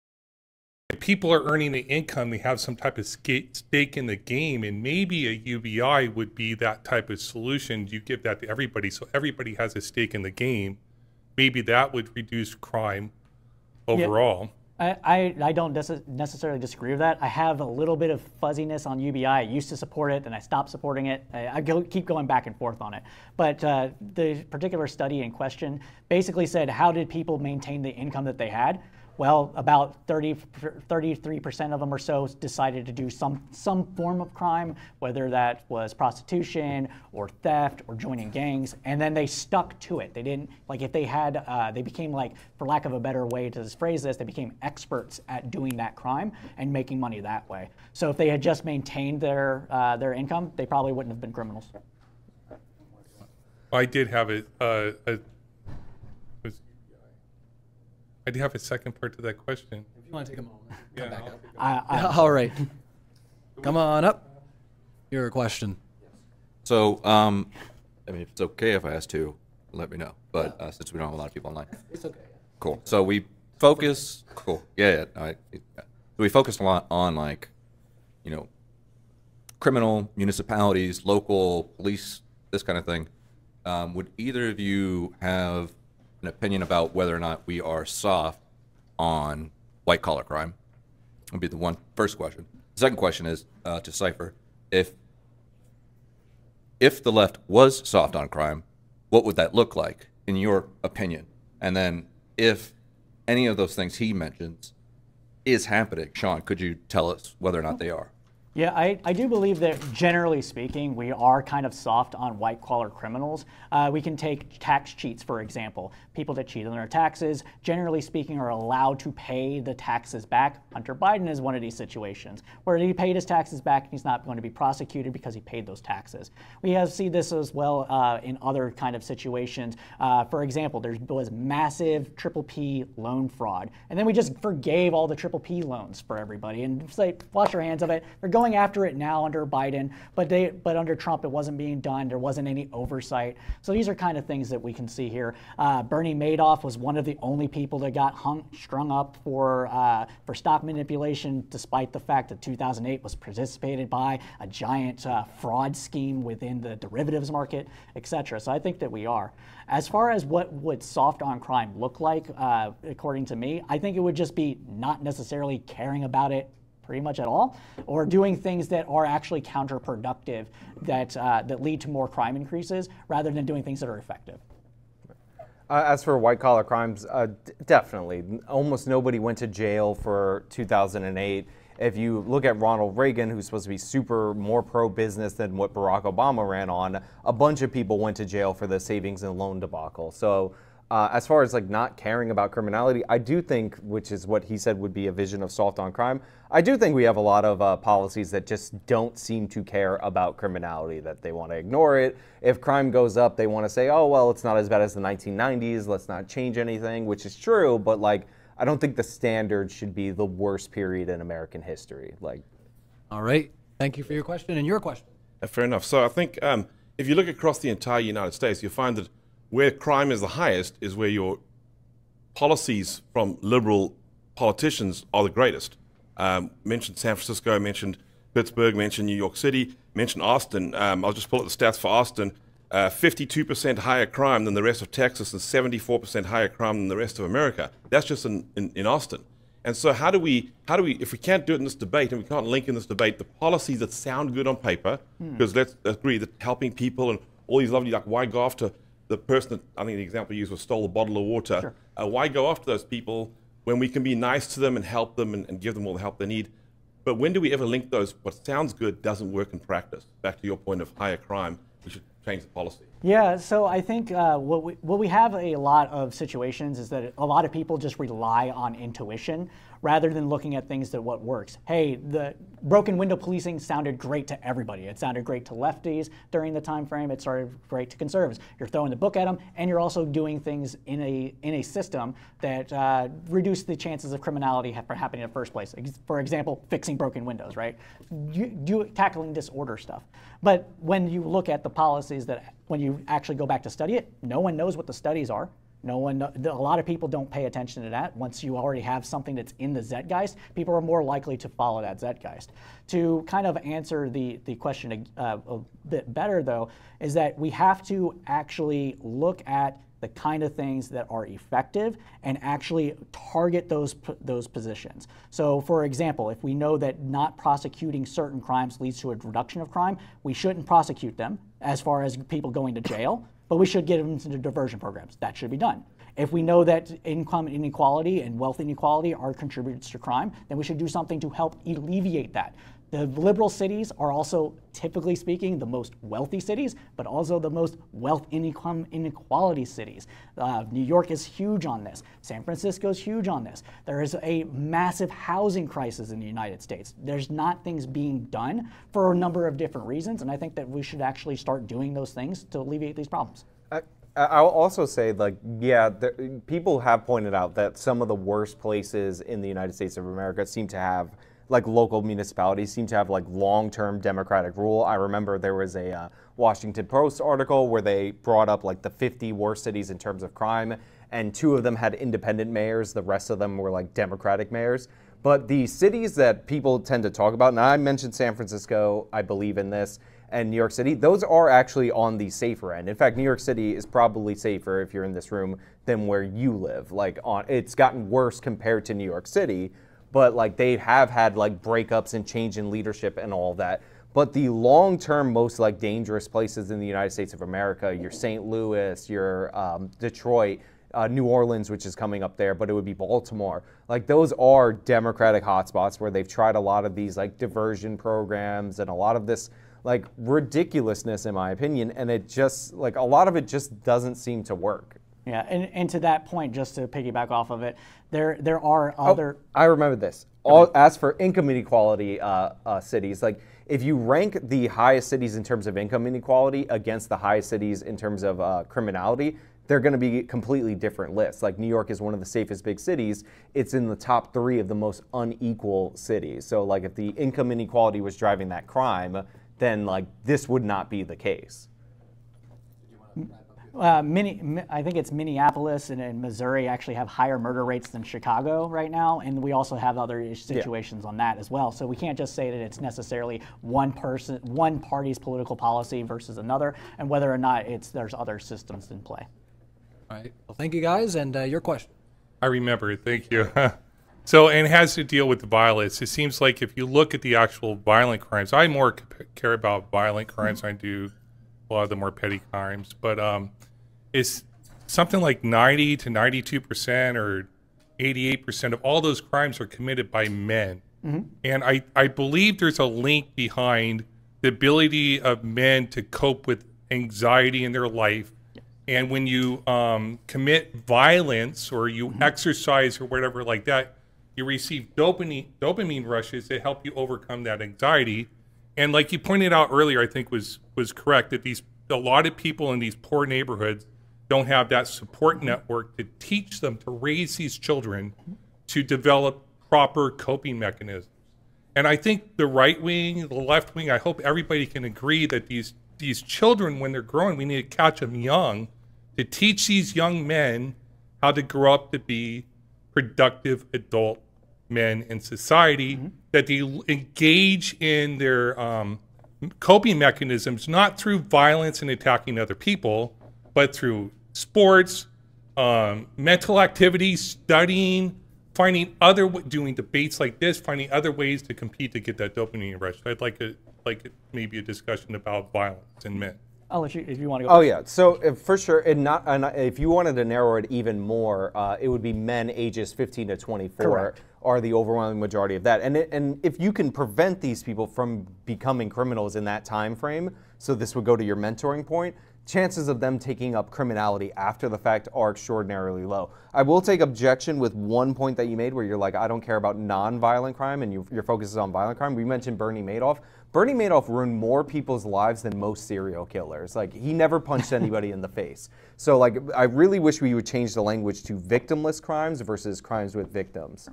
if people are earning the income, they have some type of stake in the game, and maybe a UBI would be that type of solution. You give that to everybody, so everybody has a stake in the game. Maybe that would reduce crime overall. Yeah. I don't necessarily disagree with that. I have a little bit of fuzziness on UBI. I used to support it, and I stopped supporting it. I keep going back and forth on it. But the particular study in question basically said, how did people maintain the income that they had? Well, about 33% of them or so decided to do some form of crime, whether that was prostitution or theft or joining gangs, and then they stuck to it. They didn't, like if they had, they became like, for lack of a better way to phrase this, they became experts at doing that crime and making money that way. So if they had just maintained their income, they probably wouldn't have been criminals. I did have I do have a second part to that question. If you want to take a moment, Yeah, come back I'll up. All right. Come on up. Your question. So, I mean, if it's okay if I ask two, let me know. But since we don't have a lot of people online. It's okay. Cool. So we focus, cool. Yeah. So we focused a lot on like, you know, criminal, municipalities, local police, this kind of thing. Would either of you have an opinion about whether or not we are soft on white collar crime? Would be the first question. The second question is to Cypher. If the left was soft on crime, what would that look like in your opinion? And then if any of those things he mentions is happening, Sean, could you tell us whether or not they are? Yeah, I do believe that generally speaking, we are kind of soft on white-collar criminals. We can take tax cheats, for example. People that cheat on their taxes, generally speaking, are allowed to pay the taxes back. Hunter Biden is one of these situations where he paid his taxes back and he's not going to be prosecuted because he paid those taxes. We have seen this as well in other kind of situations. For example, there was massive PPP loan fraud, and then we just forgave all the PPP loans for everybody and say, wash your hands of it. They're going going after it now under Biden, but under Trump it wasn't being done. There wasn't any oversight. So these are kind of things that we can see here. Bernie Madoff was one of the only people that got strung up for stock manipulation, despite the fact that 2008 was participated by a giant fraud scheme within the derivatives market, etc. So I think that we are. As far as what would soft on crime look like, according to me, I think it would just be not necessarily caring about it pretty much at all, or doing things that are actually counterproductive that lead to more crime increases, rather than doing things that are effective. As for white-collar crimes, definitely. Almost nobody went to jail for 2008. If you look at Ronald Reagan, who's supposed to be more pro-business than what Barack Obama ran on, a bunch of people went to jail for the savings and loan debacle. So as far as like not caring about criminality, I do think, which is what he said would be a vision of soft on crime, I do think we have a lot of policies that just don't seem to care about criminality, that they want to ignore it. If crime goes up, they want to say, oh, well, it's not as bad as the 1990s, let's not change anything, which is true, but like, I don't think the standard should be the worst period in American history. Like, all right. Thank you for your question. And your question? Fair enough. So I think if you look across the entire United States, you'll find that where crime is the highest is where your policies from liberal politicians are the greatest. Mentioned San Francisco, mentioned Pittsburgh, mentioned New York City, mentioned Austin. I'll just pull up the stats for Austin. 52% higher crime than the rest of Texas and 74% higher crime than the rest of America. That's just in Austin. And so how do we, if we can't do it in this debate and we can't link in this debate the policies that sound good on paper, because let's agree that helping people and all these lovely, like why go after the person that, I think the example you used was stole a bottle of water. Sure. Why go after those people when we can be nice to them and help them and give them all the help they need? But when do we ever link those, what sounds good doesn't work in practice? Back to your point of higher crime, we should change the policy. Yeah, so I think what we have a lot of situations is that a lot of people just rely on intuition rather than looking at things that what works. Hey, the broken window policing sounded great to everybody. It sounded great to lefties during the time frame. It started great to conservatives. You're throwing the book at them, and you're also doing things in a system that reduce the chances of criminality for happening in the first place. For example, fixing broken windows, right? Tackling disorder stuff. But when you look at the policies that, when you actually go back to study it, no one knows what the studies are. A lot of people don't pay attention to that. Once you already have something that's in the Zeitgeist, people are more likely to follow that Zeitgeist. To kind of answer the question a bit better, though, is that we have to actually look at the kind of things that are effective and actually target those positions. So, for example, if we know that not prosecuting certain crimes leads to a reduction of crime, we shouldn't prosecute them as far as people going to jail, but we should get them into diversion programs. That should be done. If we know that income inequality and wealth inequality are contributors to crime, then we should do something to help alleviate that. The liberal cities are also, typically speaking, the most wealthy cities, but also the most wealth income inequality cities. New York is huge on this. San Francisco is huge on this. There is a massive housing crisis in the United States. There's not things being done for a number of different reasons, and I think that we should actually start doing those things to alleviate these problems. I'll also say, like, yeah, people have pointed out that some of the worst places in the United States of America seem to have, like, local municipalities seem to have like long-term Democratic rule. I remember there was a Washington Post article where they brought up like the 50 worst cities in terms of crime, and 2 of them had independent mayors. The rest of them were like Democratic mayors. But the cities that people tend to talk about, and I mentioned San Francisco, I believe in this, and New York City, those are actually on the safer end. In fact, New York City is probably safer, if you're in this room, than where you live. Like, it's gotten worse compared to New York City, but like they have had like breakups and change in leadership and all that. But the long-term most like dangerous places in the United States of America, your St. Louis, your Detroit, New Orleans, which is coming up there, but it would be Baltimore. Like, those are Democratic hotspots where they've tried a lot of these like diversion programs and a lot of this like ridiculousness, in my opinion, and it just like a lot of it just doesn't seem to work. Yeah, and to that point, just to piggyback off of it, there are other. I remember this. As for income inequality cities, like if you rank the highest cities in terms of income inequality against the highest cities in terms of criminality, they're going to be completely different lists. Like New York is one of the safest big cities. It's in the top 3 of the most unequal cities. So like if the income inequality was driving that crime, then like this would not be the case. I think it's Minneapolis and Missouri actually have higher murder rates than Chicago right now, and we also have other situations on that as well. So we can't just say that it's necessarily one party's political policy versus another, and whether or not there's other systems in play. All right. Well, thank you guys, and your question. I remember it. Thank you. So, and it has to deal with the violence. It seems like if you look at the actual violent crimes, I more care about violent crimes than I do a lot of the more petty crimes. But it's something like 90 to 92% or 88% of all those crimes are committed by men. And I believe there's a link behind the ability of men to cope with anxiety in their life. And when you commit violence or you exercise or whatever like that, you receive dopamine rushes that help you overcome that anxiety. And like you pointed out earlier, I think was correct, that a lot of people in these poor neighborhoods don't have that support network to teach them to raise these children to develop proper coping mechanisms. And I think the right wing, the left wing, I hope everybody can agree that these children, when they're growing, we need to catch them young to teach these young men how to grow up to be productive adult men in society, that they engage in their coping mechanisms, not through violence and attacking other people, but through sports, mental activities, studying, finding doing debates like this, finding other ways to compete to get that dopamine rush. I'd like maybe a discussion about violence in men. I'll let you, if you want to go. Oh yeah, so for sure, if you wanted to narrow it even more, it would be men ages 15 to 24 Correct. are the overwhelming majority of that. And if you can prevent these people from becoming criminals in that time frame, so this would go to your mentoring point, chances of them taking up criminality after the fact are extraordinarily low. I will take objection with one point that you made where you're like, I don't care about non-violent crime and your focus is on violent crime. We mentioned Bernie Madoff. Bernie Madoff ruined more people's lives than most serial killers. Like, he never punched anybody in the face. So like, I really wish we would change the language to victimless crimes versus crimes with victims.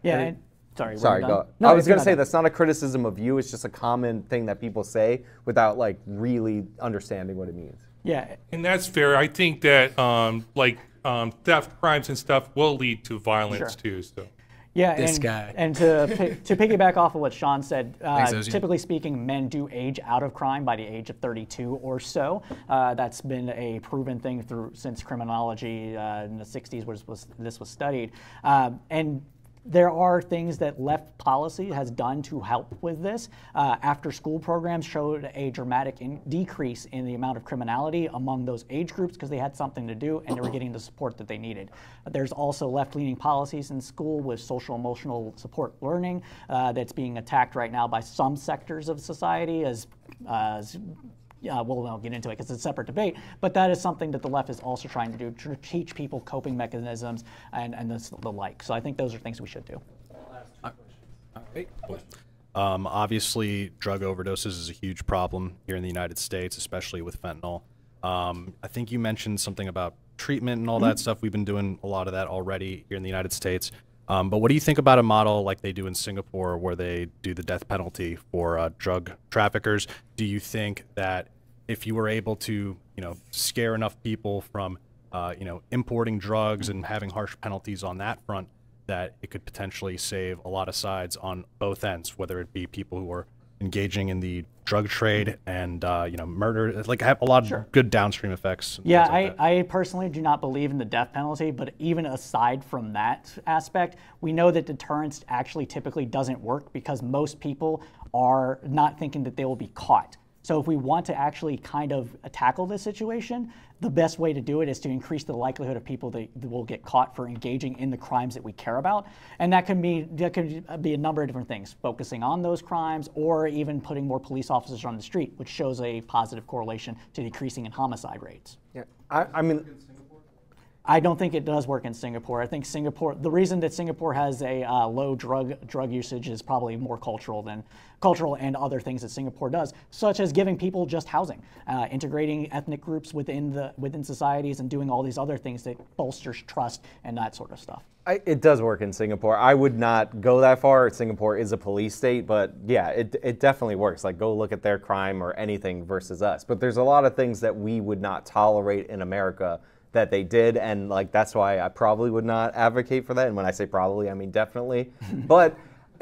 Yeah. Sorry, go. No, I was going to say that's not a criticism of you. It's just a common thing that people say without like really understanding what it means. Yeah. And that's fair. I think that theft crimes and stuff will lead to violence too. So. Yeah, This guy. And to piggyback off of what Sean said, Thanks, typically speaking, men do age out of crime by the age of 32 or so. That's been a proven thing since criminology in the 60s this was studied. And there are things that left policy has done to help with this. After school programs showed a dramatic decrease in the amount of criminality among those age groups because they had something to do and they were getting the support that they needed. There's also left-leaning policies in school with social-emotional support learning that's being attacked right now by some sectors of society as we'll get into it because it's a separate debate, but that is something that the left is also trying to do, to teach people coping mechanisms and the like. So I think those are things we should do. Obviously, drug overdoses is a huge problem here in the United States, especially with fentanyl. I think you mentioned something about treatment and all that stuff. We've been doing a lot of that already here in the United States. But what do you think about a model like they do in Singapore where they do the death penalty for drug traffickers? Do you think that if you were able to, scare enough people from, importing drugs and having harsh penalties on that front, that it could potentially save a lot of sides on both ends, whether it be people who are engaging in the drug trade and murder, like have a lot of good downstream effects. Yeah, like I personally do not believe in the death penalty, but even aside from that aspect, we know that deterrence actually typically doesn't work because most people are not thinking that they will be caught. So if we want to actually kind of tackle this situation, the best way to do it is to increase the likelihood of people that will get caught for engaging in the crimes that we care about. And that can be a number of different things, focusing on those crimes or even putting more police officers on the street, which shows a positive correlation to decreasing in homicide rates. Yeah, I mean, I don't think it does work in Singapore. I think the reason that Singapore has a low drug usage is probably more cultural and other things that Singapore does, such as giving people just housing, integrating ethnic groups within societies, and doing all these other things that bolsters trust and that sort of stuff. It does work in Singapore. I would not go that far. Singapore is a police state, but yeah, it definitely works. Like, go look at their crime or anything versus us. But there's a lot of things that we would not tolerate in America that they did, and like that's why I probably would not advocate for that. And when I say probably, I mean definitely. But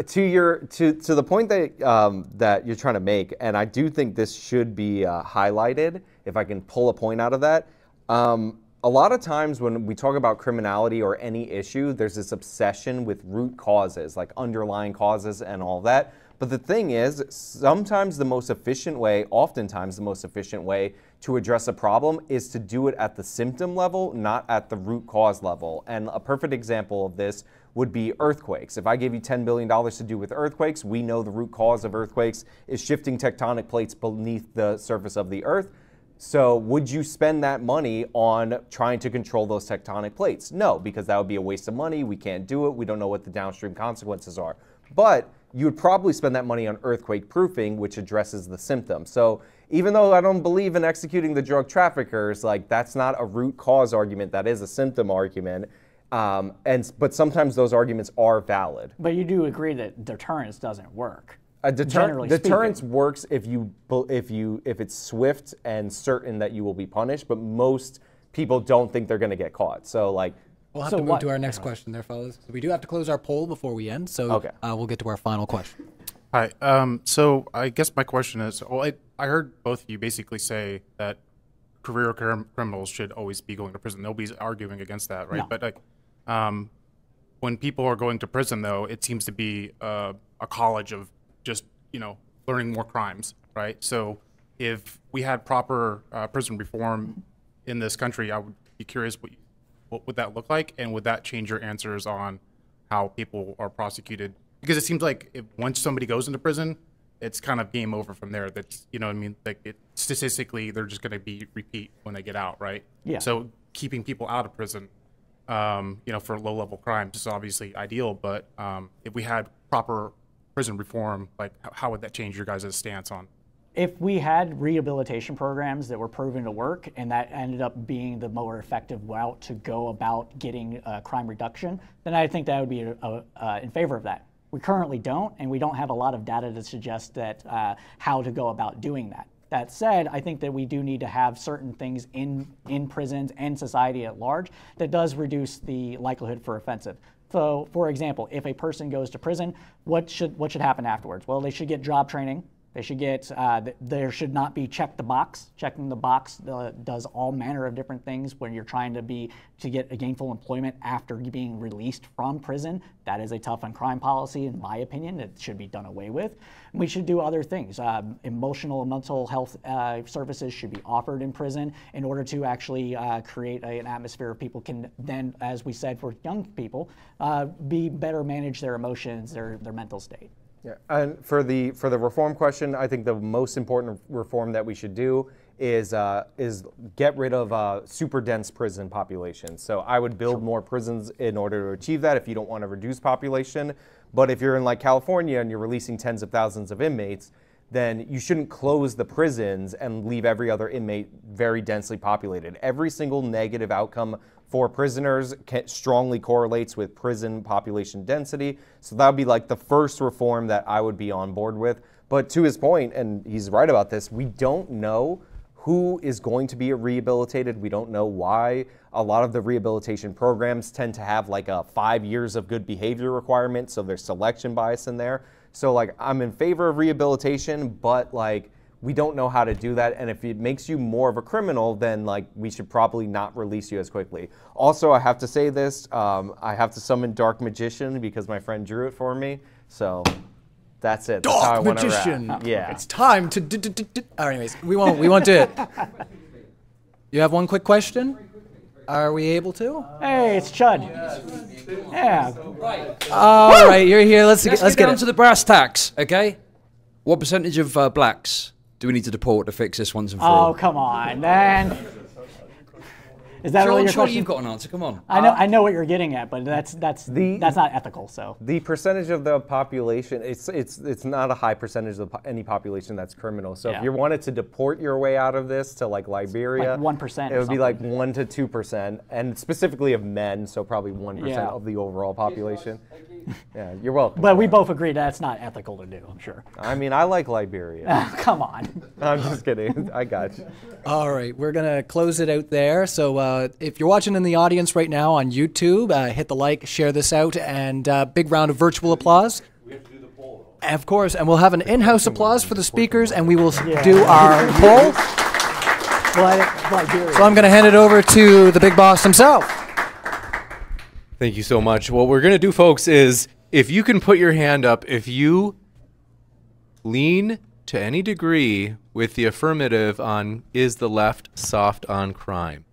to the point that that you're trying to make, and I do think this should be highlighted, if I can pull a point out of that. A lot of times when we talk about criminality or any issue, there's this obsession with root causes, like underlying causes and all that. But the thing is, sometimes the most efficient way, oftentimes the most efficient way to address a problem is to do it at the symptom level, not at the root cause level. And a perfect example of this would be earthquakes. If I gave you $10 billion to do with earthquakes, we know the root cause of earthquakes is shifting tectonic plates beneath the surface of the earth. So would you spend that money on trying to control those tectonic plates? No, because that would be a waste of money. We can't do it. We don't know what the downstream consequences are. But you would probably spend that money on earthquake proofing, which addresses the symptom. So even though I don't believe in executing the drug traffickers, like that's not a root cause argument, that is a symptom argument. But sometimes those arguments are valid. But you do agree that deterrence doesn't work. Deterrence works if it's swift and certain that you will be punished, but most people don't think they're going to get caught. So like, we'll have to move to our next question there, fellas. We do have to close our poll before we end, so okay. We'll get to our final question. Hi. So I guess my question is, well, I heard both of you basically say that career criminals should always be going to prison. Nobody's arguing against that, right? No. But like, when people are going to prison, though, it seems to be a college of just, learning more crimes, right? So if we had proper prison reform in this country, I would be curious what would that look like, and would that change your answers on how people are prosecuted? Because it seems like once somebody goes into prison, it's kind of game over from there. That's, what I mean? Like statistically, they're just going to be repeat when they get out, right? Yeah. So keeping people out of prison, for low-level crimes is obviously ideal. But if we had proper prison reform, like how would that change your guys' stance on? If we had rehabilitation programs that were proven to work and that ended up being the more effective route to go about getting crime reduction, then I think that would be in favor of that. We currently don't, and we don't have a lot of data to suggest that how to go about doing that. That said, I think that we do need to have certain things in prisons and society at large that does reduce the likelihood for offensive. So, for example, if a person goes to prison, what should happen afterwards? Well, they should get job training. They should get, there should not be check the box. Checking the box does all manner of different things when you're trying to get a gainful employment after being released from prison. That is a tough on crime policy, in my opinion. It should be done away with. We should do other things. Emotional and mental health services should be offered in prison in order to actually create an atmosphere where people can then, as we said for young people, be better manage their emotions, their mental state. Yeah, and for the reform question, I think the most important reform that we should do is get rid of super dense prison populations. So I would build more prisons in order to achieve that if you don't want to reduce population. But if you're in like California and you're releasing tens of thousands of inmates, then you shouldn't close the prisons and leave every other inmate very densely populated. Every single negative outcome for prisoners strongly correlates with prison population density. So that would be like the first reform that I would be on board with. But to his point, and he's right about this, we don't know who is going to be rehabilitated. We don't know why. A lot of the rehabilitation programs tend to have like a 5 years of good behavior requirement, so there's selection bias in there. So like I'm in favor of rehabilitation, but like we don't know how to do that, and if it makes you more of a criminal, then like we should probably not release you as quickly. Also, I have to say this, I have to summon Dark Magician because my friend drew it for me, so that's it. That's Dark Magician! Yeah. It's time to anyways, we won't do it. You have one quick question? Are we able to? Hey, it's Chud. Yeah. All right, you're here. Let's get down it. to the brass tacks, okay? What percentage of blacks do we need to deport to fix this once and for all? Oh, come on, man. Is that really I'm your sure question? you've got an answer. Come on. I know what you're getting at, but that's not ethical. So The percentage of the population, it's not a high percentage of any population that's criminal. So Yeah. if you wanted to deport your way out of this to like Liberia, Like 1% it or would be like something. 1 to 2%, and specifically of men, so probably 1% Yeah. of the overall population. Yeah, you're welcome. but we both agree that's not ethical to do. I'm sure. I mean, I like Liberia. Come on. I'm just kidding. I got you. All right, we're going to close it out there. So if you're watching in the audience right now on YouTube, hit the like, share this out, and big round of virtual applause. We have to do the poll. Of course, and we'll have an in-house applause for the speakers, and we will do our poll. So I'm going to hand it over to the big boss himself. Thank you so much. What we're going to do, folks, is if you can put your hand up, if you lean to any degree with the affirmative on is the left soft on crime.